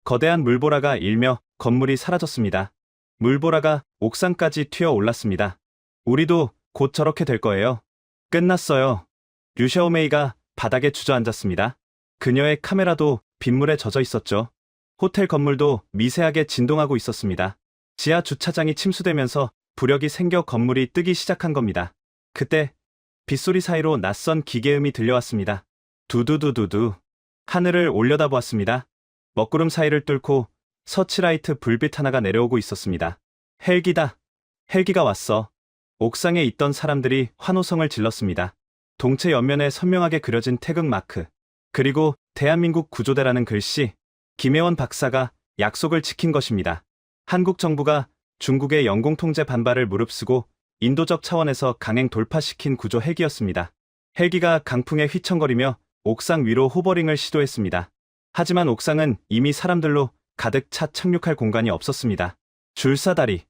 거대한 물보라가 일며 건물이 사라졌습니다. 물보라가 옥상까지 튀어 올랐습니다. 우리도 곧 저렇게 될 거예요. 끝났어요. 류샤오메이가 바닥에 주저앉았습니다. 그녀의 카메라도 빗물에 젖어 있었죠. 호텔 건물도 미세하게 진동하고 있었습니다. 지하 주차장이 침수되면서 부력이 생겨 건물이 뜨기 시작한 겁니다. 그때 빗소리 사이로 낯선 기계음이 들려왔습니다. 두두두두두. 하늘을 올려다보았습니다. 먹구름 사이를 뚫고 서치라이트 불빛 하나가 내려오고 있었습니다. 헬기다. 헬기가 왔어. 옥상에 있던 사람들이 환호성을 질렀습니다. 동체 옆면에 선명하게 그려진 태극 마크. 그리고 대한민국 구조대라는 글씨. 김혜원 박사가 약속을 지킨 것입니다. 한국 정부가 중국의 영공통제 반발을 무릅쓰고 인도적 차원에서 강행 돌파시킨 구조 헬기였습니다. 헬기가 강풍에 휘청거리며 옥상 위로 호버링을 시도했습니다. 하지만 옥상은 이미 사람들로 가득 차 착륙할 공간이 없었습니다. 줄사다리.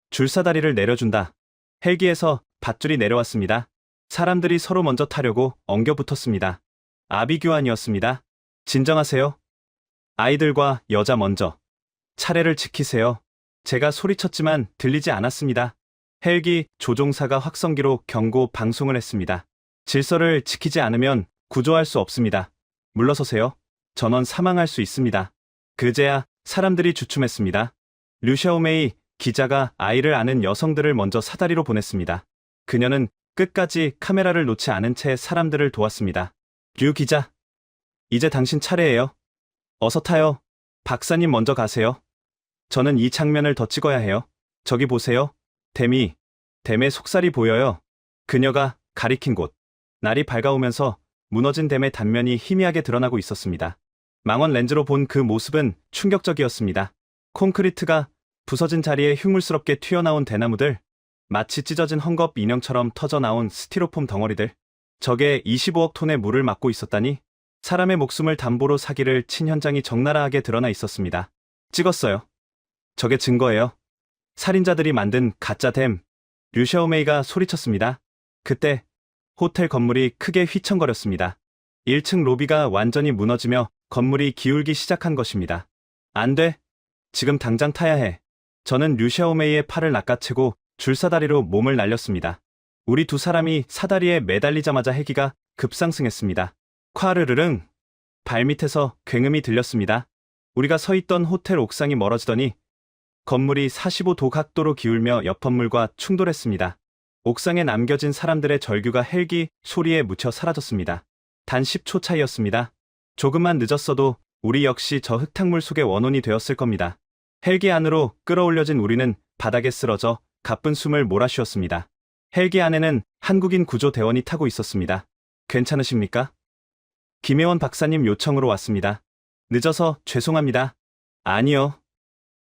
줄사다리를 내려준다. 헬기에서 밧줄이 내려왔습니다. 사람들이 서로 먼저 타려고 엉겨붙었습니다. 아비규환이었습니다. 진정하세요. 아이들과 여자 먼저. 차례를 지키세요. 제가 소리쳤지만 들리지 않았습니다. 헬기 조종사가 확성기로 경고 방송을 했습니다. 질서를 지키지 않으면 구조할 수 없습니다. 물러서세요. 전원 사망할 수 있습니다. 그제야 사람들이 주춤했습니다. 류샤오메이 기자가 아이를 아는 여성들을 먼저 사다리로 보냈습니다. 그녀는 끝까지 카메라를 놓지 않은 채 사람들을 도왔습니다. 류 기자, 이제 당신 차례예요. 어서 타요. 박사님 먼저 가세요. 저는 이 장면을 더 찍어야 해요. 저기 보세요. 댐의 속살이 보여요. 그녀가 가리킨 곳. 날이 밝아오면서 무너진 댐의 단면이 희미하게 드러나고 있었습니다. 망원 렌즈로 본 그 모습은 충격적이었습니다. 콘크리트가 부서진 자리에 흉물스럽게 튀어나온 대나무들, 마치 찢어진 헝겊 인형처럼 터져나온 스티로폼 덩어리들. 저게 25억 톤의 물을 막고 있었다니. 사람의 목숨을 담보로 사기를 친 현장이 적나라하게 드러나 있었습니다. 찍었어요. 저게 증거예요. 살인자들이 만든 가짜 댐. 류샤오메이가 소리쳤습니다. 그때 호텔 건물이 크게 휘청거렸습니다. 1층 로비가 완전히 무너지며 건물이 기울기 시작한 것입니다. 안 돼. 지금 당장 타야 해. 저는 류샤오메이의 팔을 낚아채고 줄사다리로 몸을 날렸습니다. 우리 두 사람이 사다리에 매달리자마자 헬기가 급상승했습니다. 콰르르릉. 발밑에서 굉음이 들렸습니다. 우리가 서 있던 호텔 옥상이 멀어지더니 건물이 45도 각도로 기울며 옆 건물과 충돌했습니다. 옥상에 남겨진 사람들의 절규가 헬기 소리에 묻혀 사라졌습니다. 단 10초 차이였습니다. 조금만 늦었어도 우리 역시 저 흙탕물 속의 원혼이 되었을 겁니다. 헬기 안으로 끌어올려진 우리는 바닥에 쓰러져 가쁜 숨을 몰아쉬었습니다. 헬기 안에는 한국인 구조대원이 타고 있었습니다. 괜찮으십니까? 김혜원 박사님 요청으로 왔습니다. 늦어서 죄송합니다. 아니요.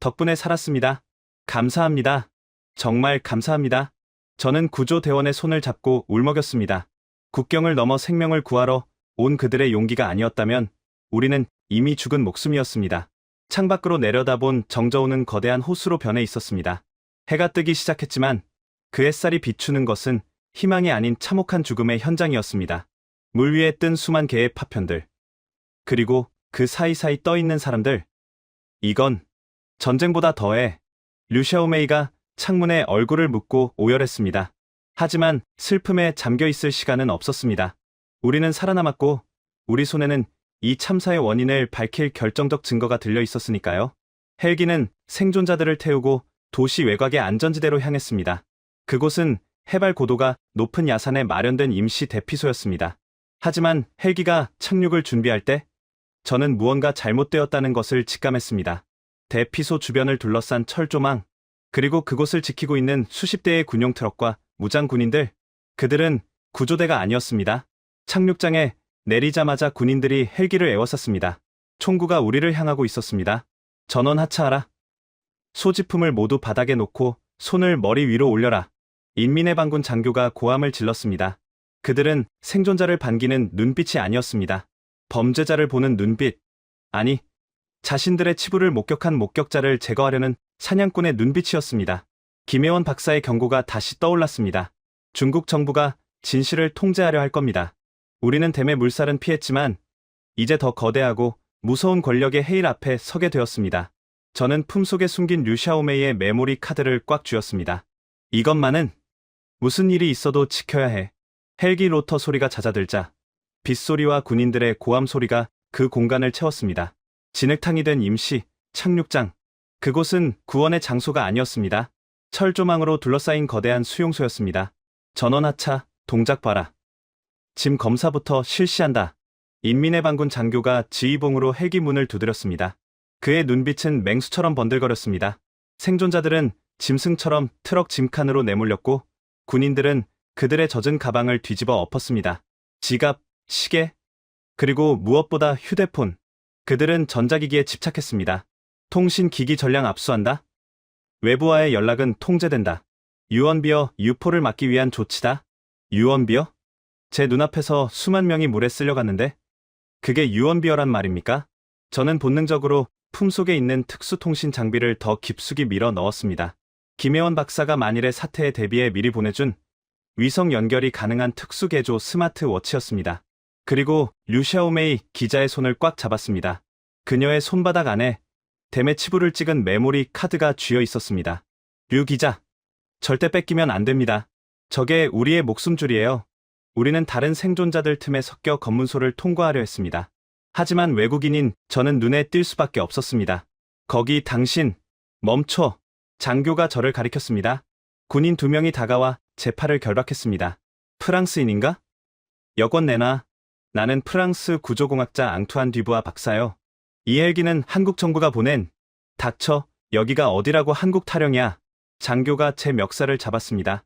덕분에 살았습니다. 감사합니다. 정말 감사합니다. 저는 구조대원의 손을 잡고 울먹였습니다. 국경을 넘어 생명을 구하러 온 그들의 용기가 아니었다면 우리는 이미 죽은 목숨이었습니다. 창밖으로 내려다본 정저우는 거대한 호수로 변해 있었습니다. 해가 뜨기 시작했지만 그 햇살이 비추는 것은 희망이 아닌 참혹한 죽음의 현장이었습니다. 물 위에 뜬 수만 개의 파편들. 그리고 그 사이사이 떠있는 사람들. 이건 전쟁보다 더해. 류샤오메이가 창문에 얼굴을 묻고 오열했습니다. 하지만 슬픔에 잠겨있을 시간은 없었습니다. 우리는 살아남았고 우리 손에는 이 참사의 원인을 밝힐 결정적 증거가 들려 있었으니까요. 헬기는 생존자들을 태우고 도시 외곽의 안전지대로 향했습니다. 그곳은 해발 고도가 높은 야산에 마련된 임시 대피소였습니다. 하지만 헬기가 착륙을 준비할 때 저는 무언가 잘못되었다는 것을 직감했습니다. 대피소 주변을 둘러싼 철조망, 그리고 그곳을 지키고 있는 수십 대의 군용 트럭과 무장 군인들, 그들은 구조대가 아니었습니다. 착륙장에 내리자마자 군인들이 헬기를 에워쌌습니다. 총구가 우리를 향하고 있었습니다. 전원 하차하라. 소지품을 모두 바닥에 놓고 손을 머리 위로 올려라. 인민의 반군 장교가 고함을 질렀습니다. 그들은 생존자를 반기는 눈빛이 아니었습니다. 범죄자를 보는 눈빛, 아니, 자신들의 치부를 목격한 목격자를 제거하려는 사냥꾼의 눈빛이었습니다. 김혜원 박사의 경고가 다시 떠올랐습니다. 중국 정부가 진실을 통제하려 할 겁니다. 우리는 댐의 물살은 피했지만 이제 더 거대하고 무서운 권력의 해일 앞에 서게 되었습니다. 저는 품속에 숨긴 류샤오메이의 메모리 카드를 꽉 쥐었습니다. 이것만은 무슨 일이 있어도 지켜야 해. 헬기 로터 소리가 잦아들자 빗소리와 군인들의 고함 소리가 그 공간을 채웠습니다. 진흙탕이 된 임시 착륙장. 그곳은 구원의 장소가 아니었습니다. 철조망으로 둘러싸인 거대한 수용소였습니다. 전원하차, 동작 봐라. 짐 검사부터 실시한다. 인민의 반군 장교가 지휘봉으로 헬기 문을 두드렸습니다. 그의 눈빛은 맹수처럼 번들거렸습니다. 생존자들은 짐승처럼 트럭 짐칸으로 내몰렸고 군인들은 그들의 젖은 가방을 뒤집어 엎었습니다. 지갑, 시계, 그리고 무엇보다 휴대폰. 그들은 전자기기에 집착했습니다. 통신기기 전량 압수한다. 외부와의 연락은 통제된다. 유언비어 유포를 막기 위한 조치다. 유언비어? 제 눈앞에서 수만 명이 물에 쓸려갔는데 그게 유언비어란 말입니까? 저는 본능적으로 품속에 있는 특수통신 장비를 더 깊숙이 밀어 넣었습니다. 김혜원 박사가 만일의 사태에 대비해 미리 보내준 위성 연결이 가능한 특수개조 스마트워치였습니다. 그리고 류샤오메이 기자의 손을 꽉 잡았습니다. 그녀의 손바닥 안에 댐의 치부를 찍은 메모리 카드가 쥐어 있었습니다. 류 기자, 절대 뺏기면 안 됩니다. 저게 우리의 목숨줄이에요. 우리는 다른 생존자들 틈에 섞여 검문소를 통과하려 했습니다. 하지만 외국인인 저는 눈에 띌 수밖에 없었습니다. 거기 당신, 멈춰. 장교가 저를 가리켰습니다. 군인 2명이 다가와 제 팔을 결박했습니다. 프랑스인인가? 여권 내놔. 나는 프랑스 구조공학자 앙투안 듀부아 박사요. 이 헬기는 한국 정부가 보낸. 닥쳐, 여기가 어디라고 한국 타령이야. 장교가 제 멱살을 잡았습니다.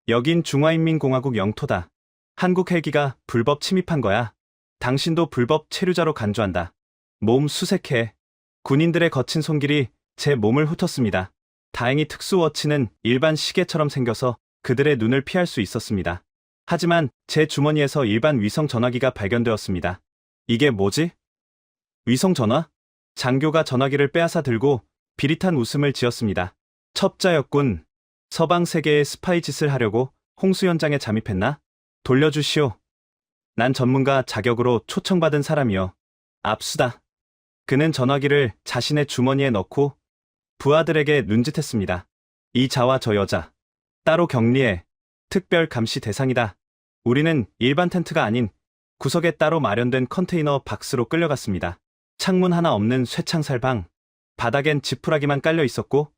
여긴 중화인민공화국 영토다. 한국 헬기가 불법 침입한 거야. 당신도 불법 체류자로 간주한다. 몸 수색해. 군인들의 거친 손길이 제 몸을 훑었습니다. 다행히 특수워치는 일반 시계처럼 생겨서 그들의 눈을 피할 수 있었습니다. 하지만 제 주머니에서 일반 위성 전화기가 발견되었습니다. 이게 뭐지? 위성 전화? 장교가 전화기를 빼앗아 들고 비릿한 웃음을 지었습니다. 첩자였군. 서방 세계에 스파이 짓을 하려고 홍수 현장에 잠입했나? 돌려주시오. 난 전문가 자격으로 초청받은 사람이요. 압수다. 그는 전화기를 자신의 주머니에 넣고 부하들에게 눈짓했습니다. 이 자와 저 여자. 따로 격리해. 특별 감시 대상이다. 우리는 일반 텐트가 아닌 구석에 따로 마련된 컨테이너 박스로 끌려갔습니다. 창문 하나 없는 쇠창살 방. 바닥엔 지푸라기만 깔려 있었고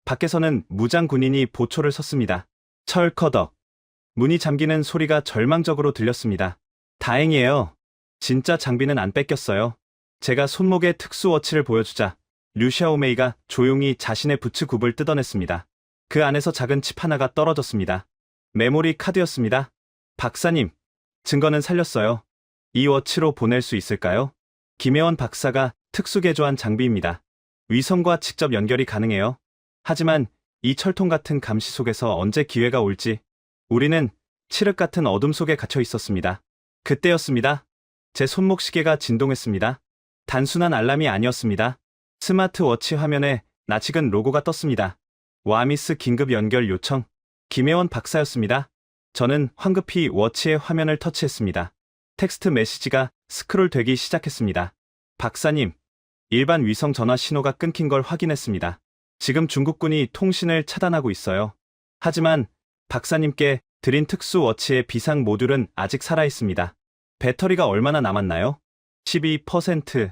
밖에서는 무장 군인이 보초를 섰습니다. 철커덕. 문이 잠기는 소리가 절망적으로 들렸습니다. 다행이에요. 진짜 장비는 안 뺏겼어요. 제가 손목에 특수워치를 보여주자 류샤오메이가 조용히 자신의 부츠 굽을 뜯어냈습니다. 그 안에서 작은 칩 하나가 떨어졌습니다. 메모리 카드였습니다. 박사님, 증거는 살렸어요. 이 워치로 보낼 수 있을까요? 김혜원 박사가 특수개조한 장비입니다. 위성과 직접 연결이 가능해요. 하지만 이 철통 같은 감시 속에서 언제 기회가 올지 우리는 칠흑 같은 어둠 속에 갇혀 있었습니다. 그때였습니다. 제 손목 시계가 진동했습니다. 단순한 알람이 아니었습니다. 스마트워치 화면에 낯익은 로고가 떴습니다. 와미스 긴급 연결 요청. 김혜원 박사였습니다. 저는 황급히 워치의 화면을 터치했습니다. 텍스트 메시지가 스크롤되기 시작했습니다. 박사님, 일반 위성 전화 신호가 끊긴 걸 확인했습니다. 지금 중국군이 통신을 차단하고 있어요. 하지만 박사님께 드린 특수워치의 비상 모듈은 아직 살아있습니다. 배터리가 얼마나 남았나요? 12%.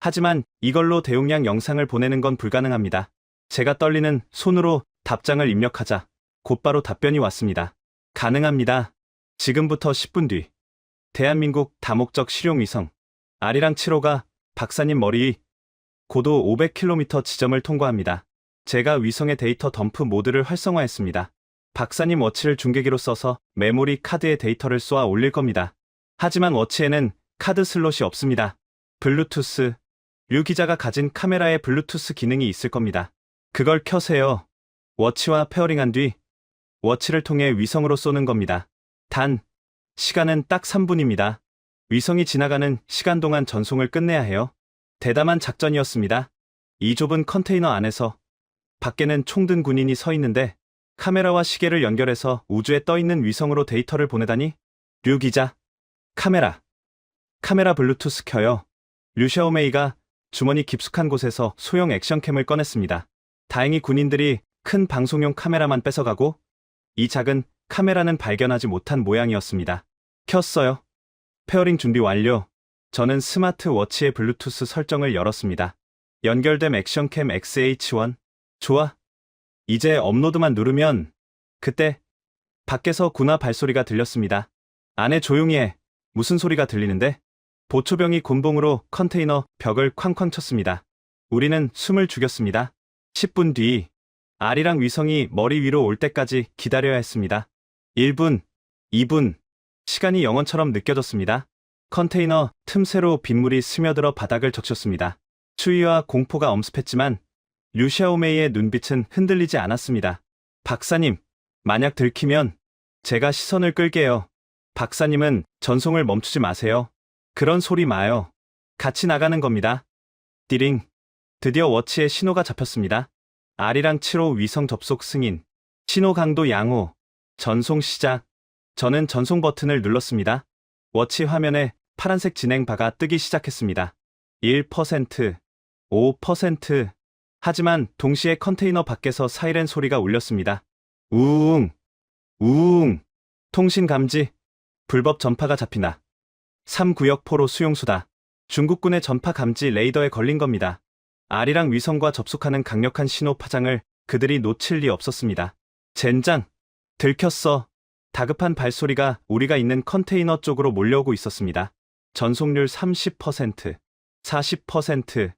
하지만 이걸로 대용량 영상을 보내는 건 불가능합니다. 제가 떨리는 손으로 답장을 입력하자 곧바로 답변이 왔습니다. 가능합니다. 지금부터 10분 뒤. 대한민국 다목적 실용위성 아리랑 7호가 박사님 머리 위 고도 500km 지점을 통과합니다. 제가 위성의 데이터 덤프 모드를 활성화했습니다. 박사님 워치를 중계기로 써서 메모리 카드의 데이터를 쏘아 올릴 겁니다. 하지만 워치에는 카드 슬롯이 없습니다. 블루투스. 류 기자가 가진 카메라에 블루투스 기능이 있을 겁니다. 그걸 켜세요. 워치와 페어링한 뒤 워치를 통해 위성으로 쏘는 겁니다. 단, 시간은 딱 3분입니다. 위성이 지나가는 시간 동안 전송을 끝내야 해요. 대담한 작전이었습니다. 이 좁은 컨테이너 안에서 밖에는 총든 군인이 서 있는데 카메라와 시계를 연결해서 우주에 떠 있는 위성으로 데이터를 보내다니? 류 기자, 카메라 블루투스 켜요. 류 샤오메이가 주머니 깊숙한 곳에서 소형 액션캠을 꺼냈습니다. 다행히 군인들이 큰 방송용 카메라만 뺏어가고 이 작은 카메라는 발견하지 못한 모양이었습니다. 켰어요. 페어링 준비 완료. 저는 스마트워치의 블루투스 설정을 열었습니다. 연결됨 액션캠 XH1. 좋아. 이제 업로드만 누르면. 그때 밖에서 군화 발소리가 들렸습니다. 안에 조용히 해. 무슨 소리가 들리는데? 보초병이 곤봉으로 컨테이너 벽을 쾅쾅 쳤습니다. 우리는 숨을 죽였습니다. 10분 뒤 아리랑 위성이 머리 위로 올 때까지 기다려야 했습니다. 1분, 2분, 시간이 영원처럼 느껴졌습니다. 컨테이너 틈새로 빗물이 스며들어 바닥을 적셨습니다. 추위와 공포가 엄습했지만 류 샤오메이의 눈빛은 흔들리지 않았습니다. 박사님, 만약 들키면 제가 시선을 끌게요. 박사님은 전송을 멈추지 마세요. 그런 소리 마요. 같이 나가는 겁니다. 띠링. 드디어 워치에 신호가 잡혔습니다. 아리랑 7호 위성 접속 승인. 신호 강도 양호. 전송 시작. 저는 전송 버튼을 눌렀습니다. 워치 화면에 파란색 진행 바가 뜨기 시작했습니다. 1%, 5%. 하지만 동시에 컨테이너 밖에서 사이렌 소리가 울렸습니다. 우웅, 우웅. 통신 감지. 불법 전파가 잡힌다. 3구역 포로 수용수다. 중국군의 전파 감지 레이더에 걸린 겁니다. 아리랑 위성과 접속하는 강력한 신호 파장을 그들이 놓칠 리 없었습니다. 젠장! 들켰어. 다급한 발소리가 우리가 있는 컨테이너 쪽으로 몰려오고 있었습니다. 전속률 30%, 40%.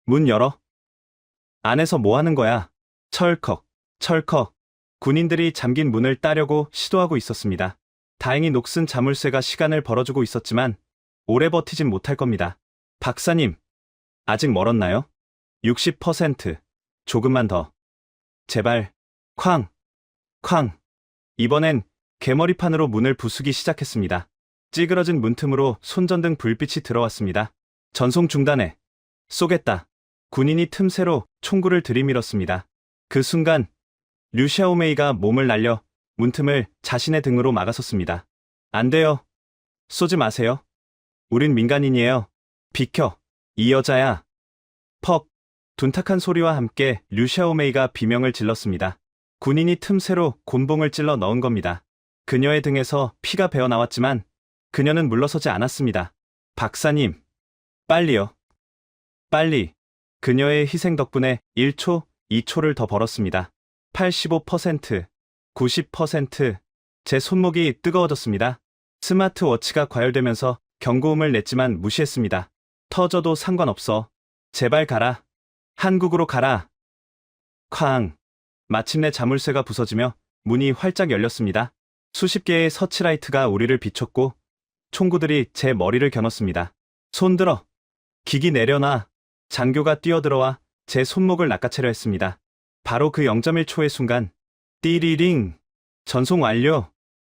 문 열어. 안에서 뭐 하는 거야? 철컥, 철컥. 군인들이 잠긴 문을 따려고 시도하고 있었습니다. 다행히 녹슨 자물쇠가 시간을 벌어주고 있었지만 오래 버티진 못할 겁니다. 박사님, 아직 멀었나요? 60%. 조금만 더. 제발. 쾅, 쾅. 이번엔 개머리판으로 문을 부수기 시작했습니다. 찌그러진 문틈으로 손전등 불빛이 들어왔습니다. 전송 중단해. 쏘겠다. 군인이 틈새로 총구를 들이밀었습니다. 그 순간 류 샤오메이가 몸을 날려 문틈을 자신의 등으로 막아섰습니다. 안 돼요. 쏘지 마세요. 우린 민간인이에요. 비켜. 이 여자야. 퍽. 둔탁한 소리와 함께 류 샤오메이가 비명을 질렀습니다. 군인이 틈새로 곤봉을 찔러 넣은 겁니다. 그녀의 등에서 피가 배어나왔지만 그녀는 물러서지 않았습니다. 박사님. 빨리요. 빨리. 그녀의 희생 덕분에 1초, 2초를 더 벌었습니다. 85%, 90%. 제 손목이 뜨거워졌습니다. 스마트워치가 과열되면서 경고음을 냈지만 무시했습니다. 터져도 상관없어. 제발 가라. 한국으로 가라. 쾅. 마침내 자물쇠가 부서지며 문이 활짝 열렸습니다. 수십 개의 서치라이트가 우리를 비췄고 총구들이 제 머리를 겨눴습니다. 손들어. 기기 내려놔. 장교가 뛰어들어와 제 손목을 낚아채려 했습니다. 바로 그 0.1초의 순간. 띠리링. 전송 완료.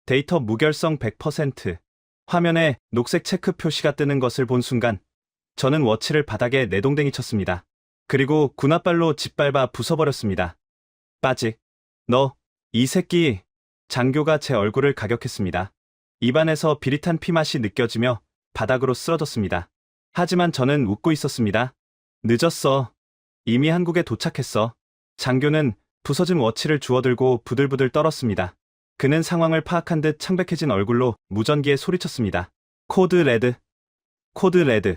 데이터 무결성 100%. 화면에 녹색 체크 표시가 뜨는 것을 본 순간 저는 워치를 바닥에 내동댕이 쳤습니다. 그리고 군홧발로 짓밟아 부숴버렸습니다. 빠직. 너, 이 새끼. 장교가 제 얼굴을 가격했습니다. 입안에서 비릿한 피맛이 느껴지며 바닥으로 쓰러졌습니다. 하지만 저는 웃고 있었습니다. 늦었어. 이미 한국에 도착했어. 장교는 부서진 워치를 주워들고 부들부들 떨었습니다. 그는 상황을 파악한 듯 창백해진 얼굴로 무전기에 소리쳤습니다. 코드 레드. 코드 레드.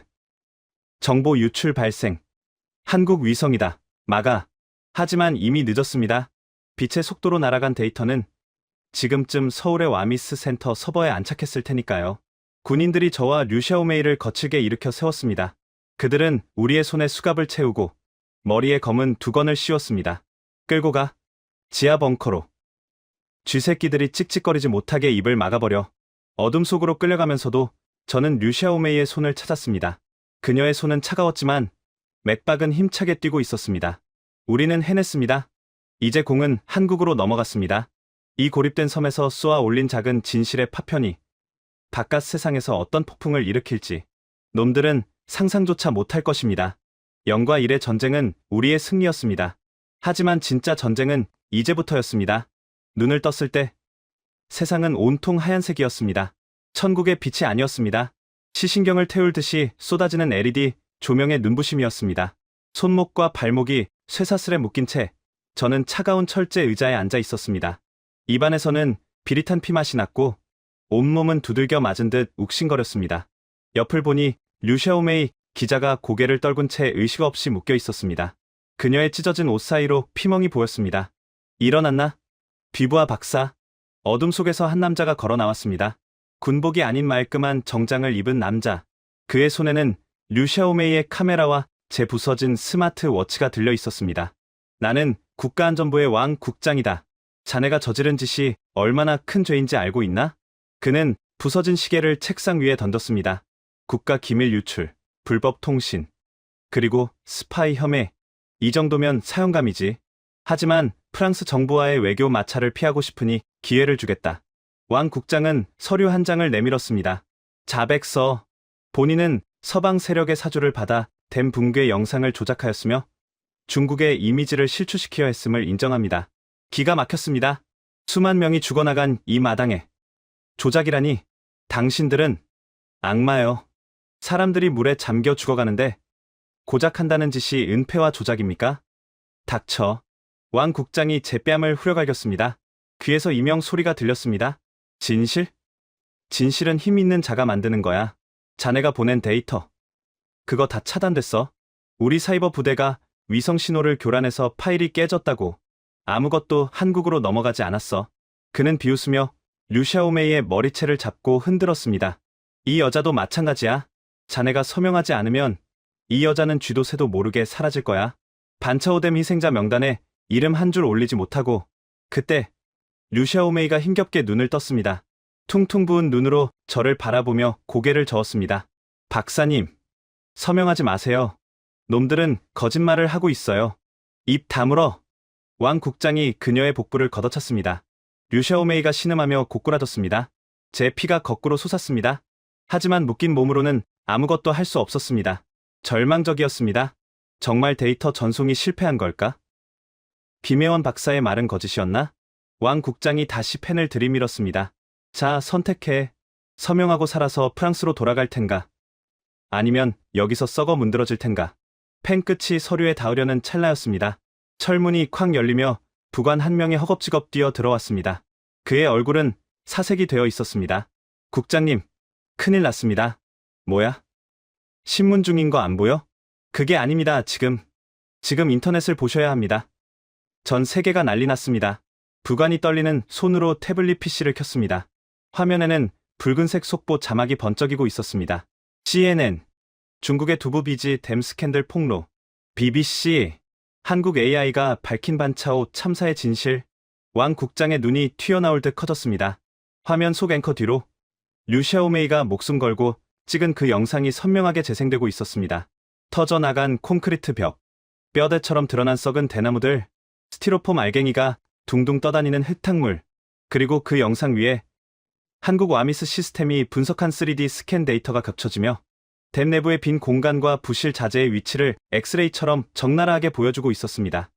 정보 유출 발생. 한국 위성이다. 막아. 하지만 이미 늦었습니다. 빛의 속도로 날아간 데이터는 지금쯤 서울의 와미스 센터 서버에 안착했을 테니까요. 군인들이 저와 류 샤오메이를 거칠게 일으켜 세웠습니다. 그들은 우리의 손에 수갑을 채우고 머리에 검은 두건을 씌웠습니다. 끌고 가. 지하 벙커로. 쥐새끼들이 찍찍거리지 못하게 입을 막아버려. 어둠 속으로 끌려가면서도 저는 류 샤오메이의 손을 찾았습니다. 그녀의 손은 차가웠지만 맥박은 힘차게 뛰고 있었습니다. 우리는 해냈습니다. 이제 공은 한국으로 넘어갔습니다. 이 고립된 섬에서 쏘아 올린 작은 진실의 파편이 바깥 세상에서 어떤 폭풍을 일으킬지 놈들은 상상조차 못할 것입니다. 0과 1의 전쟁은 우리의 승리였습니다. 하지만 진짜 전쟁은 이제부터였습니다. 눈을 떴을 때 세상은 온통 하얀색이었습니다. 천국의 빛이 아니었습니다. 시신경을 태울 듯이 쏟아지는 LED 조명의 눈부심이었습니다. 손목과 발목이 쇠사슬에 묶인 채 저는 차가운 철제 의자에 앉아 있었습니다. 입안에서는 비릿한 피맛이 났고 온몸은 두들겨 맞은 듯 욱신거렸습니다. 옆을 보니 류샤오메이 기자가 고개를 떨군 채 의식 없이 묶여 있었습니다. 그녀의 찢어진 옷 사이로 피멍이 보였습니다. 일어났나? 듀부아 박사. 어둠 속에서 한 남자가 걸어 나왔습니다. 군복이 아닌 말끔한 정장을 입은 남자. 그의 손에는 류샤오메이의 카메라와 제 부서진 스마트 워치가 들려 있었습니다. 나는 국가안전부의 왕 국장이다. 자네가 저지른 짓이 얼마나 큰 죄인지 알고 있나? 그는 부서진 시계를 책상 위에 던졌습니다. 국가 기밀 유출, 불법 통신, 그리고 스파이 혐의. 이 정도면 사형감이지. 하지만 프랑스 정부와의 외교 마찰을 피하고 싶으니 기회를 주겠다. 왕 국장은 서류 한 장을 내밀었습니다. 자백서. 본인은 서방 세력의 사주를 받아 댐 붕괴 영상을 조작하였으며 중국의 이미지를 실추시켜야 했음을 인정합니다. 기가 막혔습니다. 수만 명이 죽어나간 이 마당에 조작이라니. 당신들은 악마요. 사람들이 물에 잠겨 죽어가는데 고작 한다는 짓이 은폐와 조작입니까? 닥쳐. 왕 국장이 제 뺨을 후려갈겼습니다. 귀에서 이명 소리가 들렸습니다. 진실? 진실은 힘 있는 자가 만드는 거야. 자네가 보낸 데이터. 그거 다 차단됐어. 우리 사이버 부대가 위성 신호를 교란해서 파일이 깨졌다고. 아무것도 한국으로 넘어가지 않았어. 그는 비웃으며 류샤오메이의 머리채를 잡고 흔들었습니다. 이 여자도 마찬가지야. 자네가 서명하지 않으면 이 여자는 쥐도 새도 모르게 사라질 거야. 반차오댐 희생자 명단에 이름 한 줄 올리지 못하고. 그때 류샤오메이가 힘겹게 눈을 떴습니다. 퉁퉁 부은 눈으로 저를 바라보며 고개를 저었습니다. 박사님, 서명하지 마세요. 놈들은 거짓말을 하고 있어요. 입 다물어. 왕 국장이 그녀의 복부를 걷어찼습니다. 류샤오메이가 신음하며 고꾸라졌습니다. 제 피가 거꾸로 솟았습니다. 하지만 묶인 몸으로는 아무것도 할 수 없었습니다. 절망적이었습니다. 정말 데이터 전송이 실패한 걸까? 김혜원 박사의 말은 거짓이었나? 왕 국장이 다시 펜을 들이밀었습니다. 자, 선택해. 서명하고 살아서 프랑스로 돌아갈 텐가? 아니면 여기서 썩어 문드러질 텐가? 펜 끝이 서류에 닿으려는 찰나였습니다. 철문이 콱 열리며 부관 한 명이 허겁지겁 뛰어 들어왔습니다. 그의 얼굴은 사색이 되어 있었습니다. 국장님, 큰일 났습니다. 뭐야? 신문 중인 거 안 보여? 그게 아닙니다. 지금 인터넷을 보셔야 합니다. 전 세계가 난리 났습니다. 부관이 떨리는 손으로 태블릿 PC를 켰습니다. 화면에는 붉은색 속보 자막이 번쩍이고 있었습니다. CNN, 중국의 두부비지 댐 스캔들 폭로, BBC, 한국 AI가 밝힌 반차오 참사의 진실. 왕 국장의 눈이 튀어나올 듯 커졌습니다. 화면 속 앵커 뒤로 류샤오메이가 목숨 걸고 찍은 그 영상이 선명하게 재생되고 있었습니다. 터져나간 콘크리트 벽, 뼈대처럼 드러난 썩은 대나무들, 스티로폼 알갱이가 둥둥 떠다니는 흙탕물, 그리고 그 영상 위에 한국 와미스 시스템이 분석한 3D 스캔 데이터가 겹쳐지며 댐 내부의 빈 공간과 부실 자재의 위치를 엑스레이처럼 적나라하게 보여주고 있었습니다.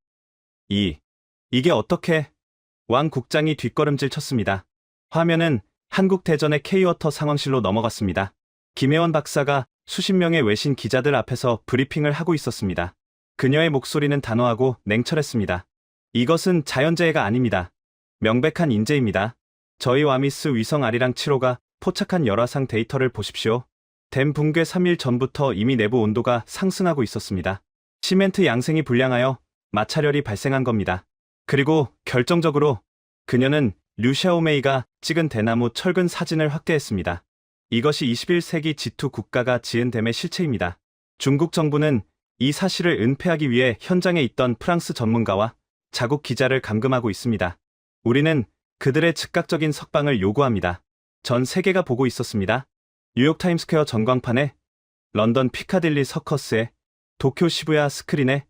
이게 어떻게? 왕 국장이 뒷걸음질 쳤습니다. 화면은 한국 대전의 K워터 상황실로 넘어갔습니다. 김혜원 박사가 수십 명의 외신 기자들 앞에서 브리핑을 하고 있었습니다. 그녀의 목소리는 단호하고 냉철했습니다. 이것은 자연재해가 아닙니다. 명백한 인재입니다. 저희 와미스 위성 아리랑 7호가 포착한 열화상 데이터를 보십시오. 댐 붕괴 3일 전부터 이미 내부 온도가 상승하고 있었습니다. 시멘트 양생이 불량하여 마찰열이 발생한 겁니다. 그리고 결정적으로 그녀는 류샤오메이가 찍은 대나무 철근 사진을 확대했습니다. 이것이 21세기 G2 국가가 지은 댐의 실체입니다. 중국 정부는 이 사실을 은폐하기 위해 현장에 있던 프랑스 전문가와 자국 기자를 감금하고 있습니다. 우리는 그들의 즉각적인 석방을 요구합니다. 전 세계가 보고 있었습니다. 뉴욕 타임스퀘어 전광판에, 런던 피카딜리 서커스에, 도쿄 시부야 스크린에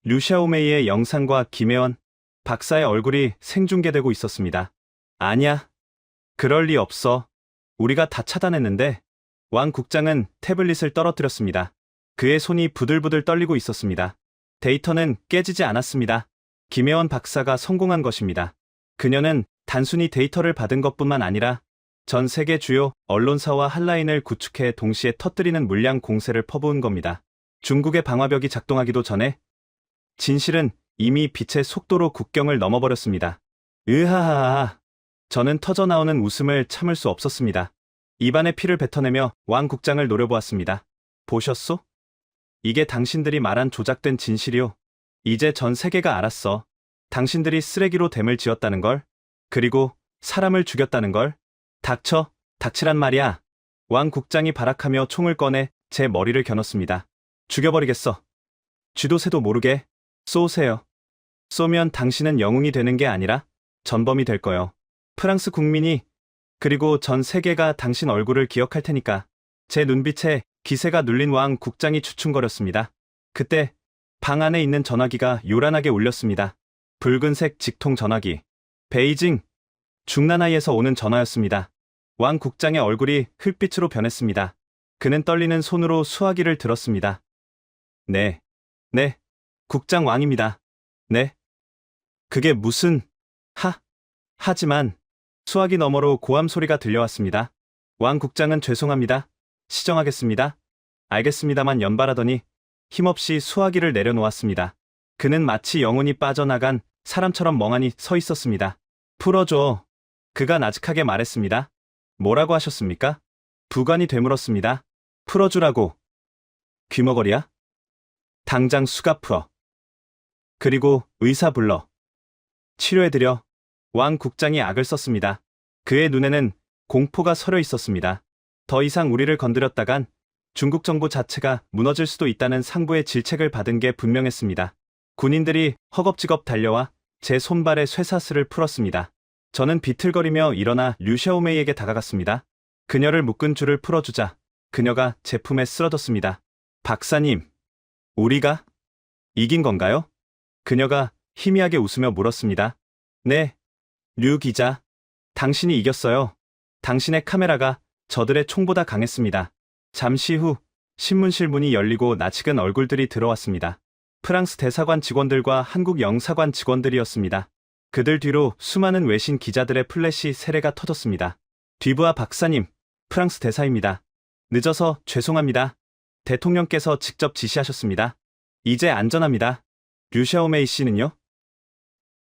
류샤오메이의 영상과 김혜원 박사의 얼굴이 생중계되고 있었습니다. 아니야. 그럴 리 없어. 우리가 다 차단했는데. 왕 국장은 태블릿을 떨어뜨렸습니다. 그의 손이 부들부들 떨리고 있었습니다. 데이터는 깨지지 않았습니다. 김혜원 박사가 성공한 것입니다. 그녀는 단순히 데이터를 받은 것뿐만 아니라 전 세계 주요 언론사와 한라인을 구축해 동시에 터뜨리는 물량 공세를 퍼부은 겁니다. 중국의 방화벽이 작동하기도 전에 진실은 이미 빛의 속도로 국경을 넘어버렸습니다. 으하하하. 저는 터져나오는 웃음을 참을 수 없었습니다. 입안에 피를 뱉어내며 왕 국장을 노려보았습니다. 보셨소? 이게 당신들이 말한 조작된 진실이오. 이제 전 세계가 알았어. 당신들이 쓰레기로 댐을 지었다는 걸. 그리고 사람을 죽였다는 걸. 닥쳐, 닥치란 말이야. 왕 국장이 발악하며 총을 꺼내 제 머리를 겨눴습니다. 죽여버리겠어. 쥐도 새도 모르게 쏘세요. 쏘면 당신은 영웅이 되는 게 아니라 전범이 될 거요. 프랑스 국민이 그리고 전 세계가 당신 얼굴을 기억할 테니까. 제 눈빛에 기세가 눌린 왕 국장이 주춤거렸습니다. 그때 방 안에 있는 전화기가 요란하게 울렸습니다. 붉은색 직통 전화기. 베이징 중나나이에서 오는 전화였습니다. 왕 국장의 얼굴이 흙빛으로 변했습니다. 그는 떨리는 손으로 수화기를 들었습니다. 네. 네. 국장 왕입니다. 네. 그게 무슨... 하지만 수화기 너머로 고함 소리가 들려왔습니다. 왕 국장은 죄송합니다. 시정하겠습니다. 알겠습니다만 연발하더니 힘없이 수화기를 내려놓았습니다. 그는 마치 영혼이 빠져나간 사람처럼 멍하니 서 있었습니다. 풀어줘. 그가 나직하게 말했습니다. 뭐라고 하셨습니까? 부관이 되물었습니다. 풀어주라고. 귀머거리야? 당장 수갑 풀어. 그리고 의사 불러. 치료해드려. 왕 국장이 악을 썼습니다. 그의 눈에는 공포가 서려 있었습니다. 더 이상 우리를 건드렸다간 중국 정부 자체가 무너질 수도 있다는 상부의 질책을 받은 게 분명했습니다. 군인들이 허겁지겁 달려와 제 손발에 쇠사슬을 풀었습니다. 저는 비틀거리며 일어나 류샤오메이에게 다가갔습니다. 그녀를 묶은 줄을 풀어주자 그녀가 제 품에 쓰러졌습니다. 박사님, 우리가 이긴 건가요? 그녀가 희미하게 웃으며 물었습니다. 네, 류 기자. 당신이 이겼어요. 당신의 카메라가 저들의 총보다 강했습니다. 잠시 후 신문실 문이 열리고 낯익은 얼굴들이 들어왔습니다. 프랑스 대사관 직원들과 한국 영사관 직원들이었습니다. 그들 뒤로 수많은 외신 기자들의 플래시 세례가 터졌습니다. 뒤부하 박사님, 프랑스 대사입니다. 늦어서 죄송합니다. 대통령께서 직접 지시하셨습니다. 이제 안전합니다. 류샤오메이 씨는요?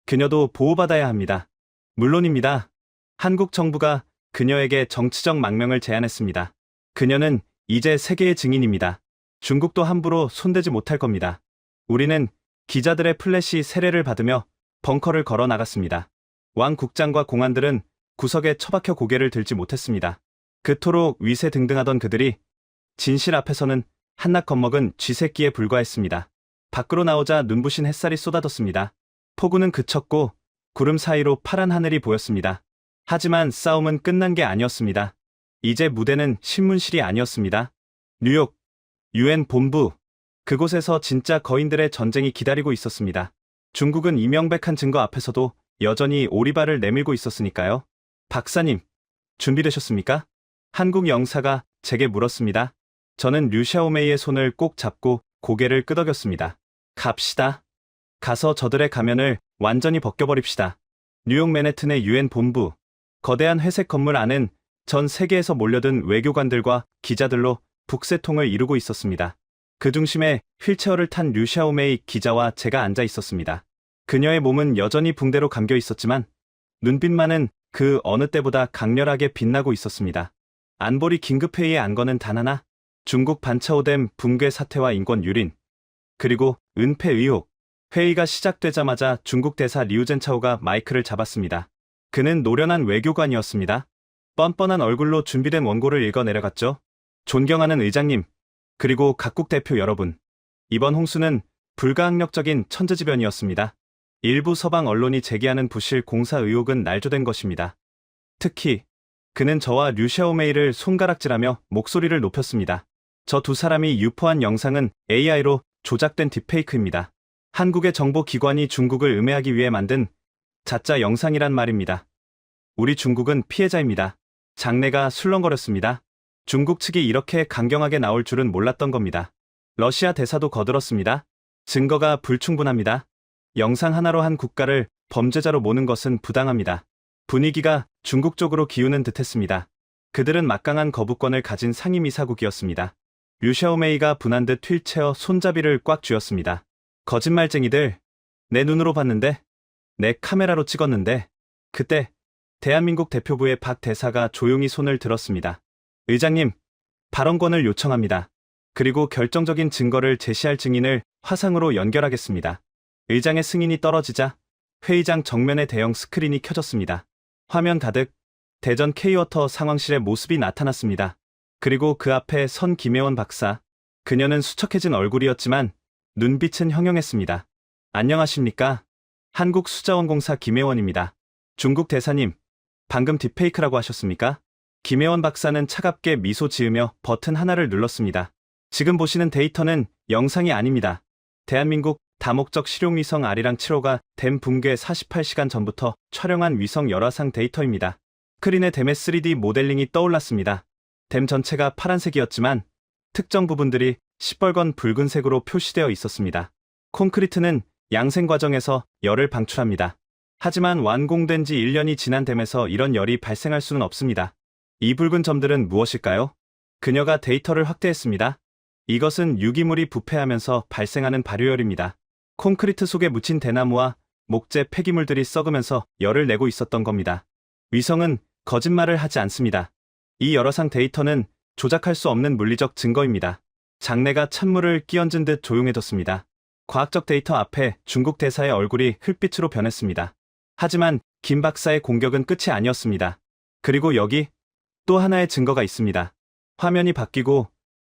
그녀도 보호받아야 합니다. 물론입니다. 한국 정부가 그녀에게 정치적 망명을 제안했습니다. 그녀는 이제 세계의 증인입니다. 중국도 함부로 손대지 못할 겁니다. 우리는 기자들의 플래시 세례를 받으며 벙커를 걸어 나갔습니다. 왕 국장과 공안들은 구석에 처박혀 고개를 들지 못했습니다. 그토록 위세등등하던 그들이 진실 앞에서는 한낱 겁먹은 쥐새끼에 불과했습니다. 밖으로 나오자 눈부신 햇살이 쏟아졌습니다. 폭우는 그쳤고 구름 사이로 파란 하늘이 보였습니다. 하지만 싸움은 끝난 게 아니었습니다. 이제 무대는 신문실이 아니었습니다. 뉴욕, UN 본부. 그곳에서 진짜 거인들의 전쟁이 기다리고 있었습니다. 중국은 이명백한 증거 앞에서도 여전히 오리발을 내밀고 있었으니까요. 박사님, 준비되셨습니까? 한국 영사가 제게 물었습니다. 저는 류샤오메이의 손을 꼭 잡고 고개를 끄덕였습니다. 갑시다. 가서 저들의 가면을 완전히 벗겨버립시다. 뉴욕 맨해튼의 UN 본부. 거대한 회색 건물 안은 전 세계에서 몰려든 외교관들과 기자들로 북새통을 이루고 있었습니다. 그 중심에 휠체어를 탄 류샤오메이 기자와 제가 앉아 있었습니다. 그녀의 몸은 여전히 붕대로 감겨 있었지만 눈빛만은 그 어느 때보다 강렬하게 빛나고 있었습니다. 안보리 긴급회의의 안건은 단 하나, 중국 반차오댐 붕괴 사태와 인권 유린, 그리고 은폐 의혹. 회의가 시작되자마자 중국 대사 리우젠차오가 마이크를 잡았습니다. 그는 노련한 외교관이었습니다. 뻔뻔한 얼굴로 준비된 원고를 읽어 내려갔죠. 존경하는 의장님, 그리고 각국 대표 여러분. 이번 홍수는 불가항력적인 천재지변이었습니다. 일부 서방 언론이 제기하는 부실 공사 의혹은 날조된 것입니다. 특히 그는 저와 류샤오메이를 손가락질하며 목소리를 높였습니다. 저 두 사람이 유포한 영상은 AI로 조작된 딥페이크입니다. 한국의 정보기관이 중국을 음해하기 위해 만든 가짜 영상이란 말입니다. 우리 중국은 피해자입니다. 장내가 술렁거렸습니다. 중국 측이 이렇게 강경하게 나올 줄은 몰랐던 겁니다. 러시아 대사도 거들었습니다. 증거가 불충분합니다. 영상 하나로 한 국가를 범죄자로 모는 것은 부당합니다. 분위기가 중국 쪽으로 기우는 듯했습니다. 그들은 막강한 거부권을 가진 상임이사국이었습니다. 류샤오메이가 분한 듯 휠체어 손잡이를 꽉 쥐었습니다. 거짓말쟁이들, 내 눈으로 봤는데, 내 카메라로 찍었는데, 그때 대한민국 대표부의 박 대사가 조용히 손을 들었습니다. 의장님, 발언권을 요청합니다. 그리고 결정적인 증거를 제시할 증인을 화상으로 연결하겠습니다. 의장의 승인이 떨어지자 회의장 정면에 대형 스크린이 켜졌습니다. 화면 가득 대전 K워터 상황실의 모습이 나타났습니다. 그리고 그 앞에 선 김혜원 박사. 그녀는 수척해진 얼굴이었지만 눈빛은 형용했습니다. 안녕하십니까? 한국수자원공사 김혜원입니다. 중국 대사님, 방금 딥페이크라고 하셨습니까? 김혜원 박사는 차갑게 미소 지으며 버튼 하나를 눌렀습니다. 지금 보시는 데이터는 영상이 아닙니다. 대한민국 다목적 실용위성 아리랑 7호가 댐 붕괴 48시간 전부터 촬영한 위성 열화상 데이터입니다. 스크린에 댐의 3D 모델링이 떠올랐습니다. 댐 전체가 파란색이었지만 특정 부분들이 시뻘건 붉은색으로 표시되어 있었습니다. 콘크리트는 양생 과정에서 열을 방출합니다. 하지만 완공된 지 1년이 지난 댐에서 이런 열이 발생할 수는 없습니다. 이 붉은 점들은 무엇일까요? 그녀가 데이터를 확대했습니다. 이것은 유기물이 부패하면서 발생하는 발효열입니다. 콘크리트 속에 묻힌 대나무와 목재 폐기물들이 썩으면서 열을 내고 있었던 겁니다. 위성은 거짓말을 하지 않습니다. 이 열화상 데이터는 조작할 수 없는 물리적 증거입니다. 장내가 찬물을 끼얹은 듯 조용해졌습니다. 과학적 데이터 앞에 중국 대사의 얼굴이 흙빛으로 변했습니다. 하지만 김 박사의 공격은 끝이 아니었습니다. 그리고 여기 또 하나의 증거가 있습니다. 화면이 바뀌고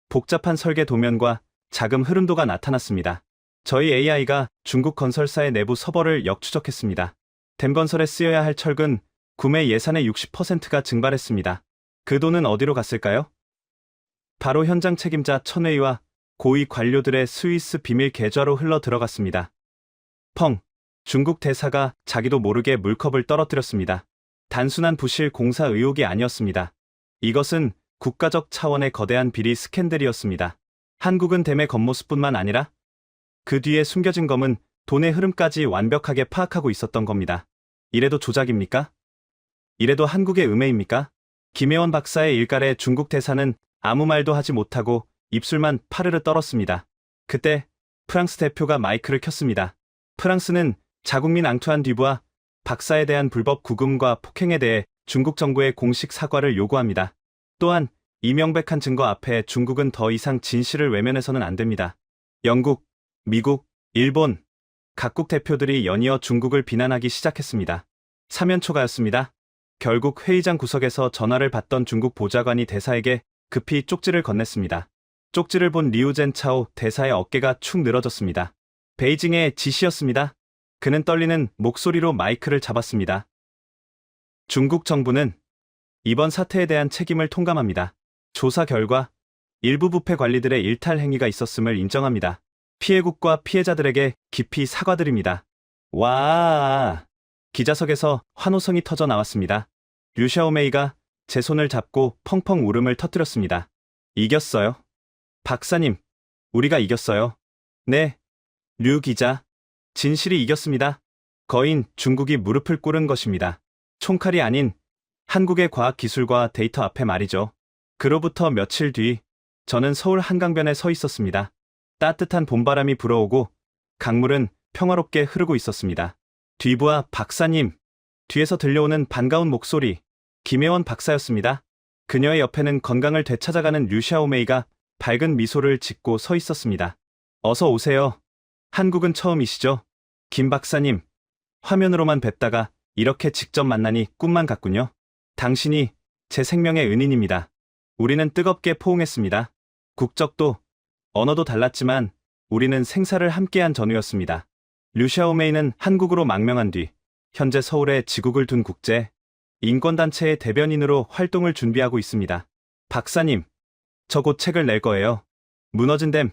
복잡한 설계 도면과 자금 흐름도가 나타났습니다. 저희 AI가 중국 건설사의 내부 서버를 역추적했습니다. 댐 건설에 쓰여야 할 철근 구매 예산의 60%가 증발했습니다. 그 돈은 어디로 갔을까요? 바로 현장 책임자 천웨이와 고위 관료들의 스위스 비밀 계좌로 흘러 들어갔습니다. 펑! 중국 대사가 자기도 모르게 물컵을 떨어뜨렸습니다. 단순한 부실 공사 의혹이 아니었습니다. 이것은 국가적 차원의 거대한 비리 스캔들이었습니다. 한국은 댐의 겉모습뿐만 아니라 그 뒤에 숨겨진 검은 돈의 흐름까지 완벽하게 파악하고 있었던 겁니다. 이래도 조작입니까? 이래도 한국의 음해입니까? 김혜원 박사의 일갈에 중국 대사는 아무 말도 하지 못하고 입술만 파르르 떨었습니다. 그때 프랑스 대표가 마이크를 켰습니다. 프랑스는 자국민 앙투안 뒤부아 박사에 대한 불법 구금과 폭행에 대해 중국 정부의 공식 사과를 요구합니다. 또한 이 명백한 증거 앞에 중국은 더 이상 진실을 외면해서는 안 됩니다. 영국, 미국, 일본 각국 대표들이 연이어 중국을 비난하기 시작했습니다. 사면초가였습니다. 결국 회의장 구석에서 전화를 받던 중국 보좌관이 대사에게 급히 쪽지를 건넸습니다. 쪽지를 본 리우젠차오 대사의 어깨가 축 늘어졌습니다. 베이징의 지시였습니다. 그는 떨리는 목소리로 마이크를 잡았습니다. 중국 정부는 이번 사태에 대한 책임을 통감합니다. 조사 결과 일부 부패 관리들의 일탈 행위가 있었음을 인정합니다. 피해국과 피해자들에게 깊이 사과드립니다. 와! 기자석에서 환호성이 터져 나왔습니다. 류샤오메이가 제 손을 잡고 펑펑 울음을 터뜨렸습니다. 이겼어요. 박사님, 우리가 이겼어요. 네, 류 기자. 진실이 이겼습니다. 거인 중국이 무릎을 꿇은 것입니다. 총칼이 아닌 한국의 과학기술과 데이터 앞에 말이죠. 그로부터 며칠 뒤 저는 서울 한강변에 서 있었습니다. 따뜻한 봄바람이 불어오고 강물은 평화롭게 흐르고 있었습니다. 뒤부아 박사님. 뒤에서 들려오는 반가운 목소리. 김혜원 박사였습니다. 그녀의 옆에는 건강을 되찾아가는 류샤오메이가 밝은 미소를 짓고 서 있었습니다. 어서 오세요. 한국은 처음이시죠? 김 박사님. 화면으로만 뵙다가 이렇게 직접 만나니 꿈만 같군요. 당신이 제 생명의 은인입니다. 우리는 뜨겁게 포옹했습니다. 국적도, 언어도 달랐지만 우리는 생사를 함께한 전우였습니다. 류샤오메이는 한국으로 망명한 뒤 현재 서울에 지국을 둔 국제 인권단체의 대변인으로 활동을 준비하고 있습니다. 박사님, 저 곧 책을 낼 거예요. 무너진 댐,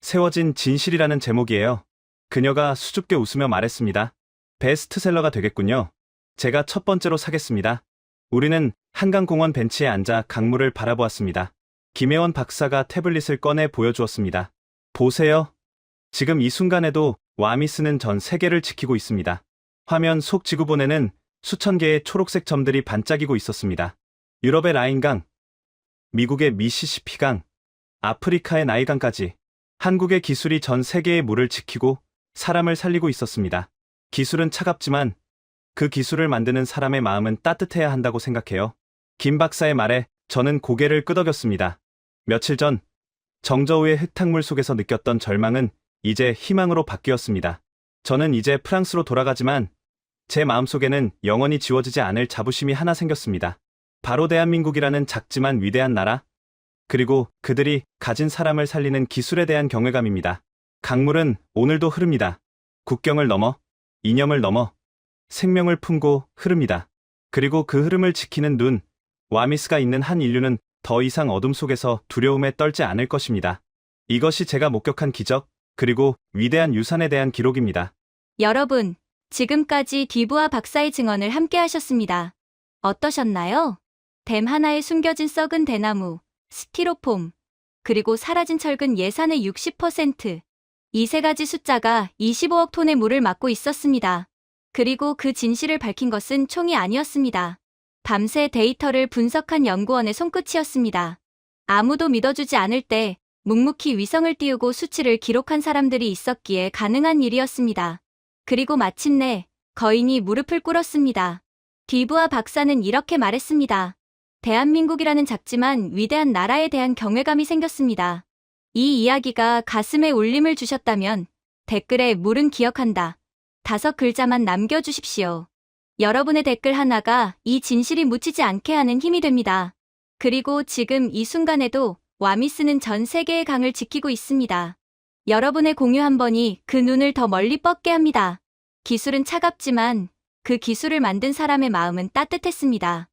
세워진 진실이라는 제목이에요. 그녀가 수줍게 웃으며 말했습니다. 베스트셀러가 되겠군요. 제가 첫 번째로 사겠습니다. 우리는 한강공원 벤치에 앉아 강물을 바라보았습니다. 김혜원 박사가 태블릿을 꺼내 보여주었습니다. 보세요. 지금 이 순간에도 와미스는 전 세계를 지키고 있습니다. 화면 속 지구본에는 수천 개의 초록색 점들이 반짝이고 있었습니다. 유럽의 라인강, 미국의 미시시피강, 아프리카의 나일강까지 한국의 기술이 전 세계의 물을 지키고 사람을 살리고 있었습니다. 기술은 차갑지만 그 기술을 만드는 사람의 마음은 따뜻해야 한다고 생각해요. 김 박사의 말에 저는 고개를 끄덕였습니다. 며칠 전 정저우의 흙탕물 속에서 느꼈던 절망은 이제 희망으로 바뀌었습니다. 저는 이제 프랑스로 돌아가지만 제 마음속에는 영원히 지워지지 않을 자부심이 하나 생겼습니다. 바로 대한민국이라는 작지만 위대한 나라, 그리고 그들이 가진 사람을 살리는 기술에 대한 경외감입니다. 강물은 오늘도 흐릅니다. 국경을 넘어, 이념을 넘어, 생명을 품고 흐릅니다. 그리고 그 흐름을 지키는 눈, 와미스가 있는 한 인류는 더 이상 어둠 속에서 두려움에 떨지 않을 것입니다. 이것이 제가 목격한 기적, 그리고 위대한 유산에 대한 기록입니다. 여러분, 지금까지 디부아 박사의 증언을 함께 하셨습니다. 어떠셨나요? 댐 하나에 숨겨진 썩은 대나무, 스티로폼, 그리고 사라진 철근 예산의 60%. 이 세 가지 숫자가 25억 톤의 물을 막고 있었습니다. 그리고 그 진실을 밝힌 것은 총이 아니었습니다. 밤새 데이터를 분석한 연구원의 손끝이었습니다. 아무도 믿어주지 않을 때 묵묵히 위성을 띄우고 수치를 기록한 사람들이 있었기에 가능한 일이었습니다. 그리고 마침내 거인이 무릎을 꿇었습니다. 디부아 박사는 이렇게 말했습니다. 대한민국이라는 작지만 위대한 나라에 대한 경외감이 생겼습니다. 이 이야기가 가슴에 울림을 주셨다면 댓글에 물은 기억한다 5글자만 남겨주십시오. 여러분의 댓글 하나가 이 진실이 묻히지 않게 하는 힘이 됩니다. 그리고 지금 이 순간에도 와미스는 전 세계의 강을 지키고 있습니다. 여러분의 공유 한 번이 그 눈을 더 멀리 뻗게 합니다. 기술은 차갑지만 그 기술을 만든 사람의 마음은 따뜻했습니다.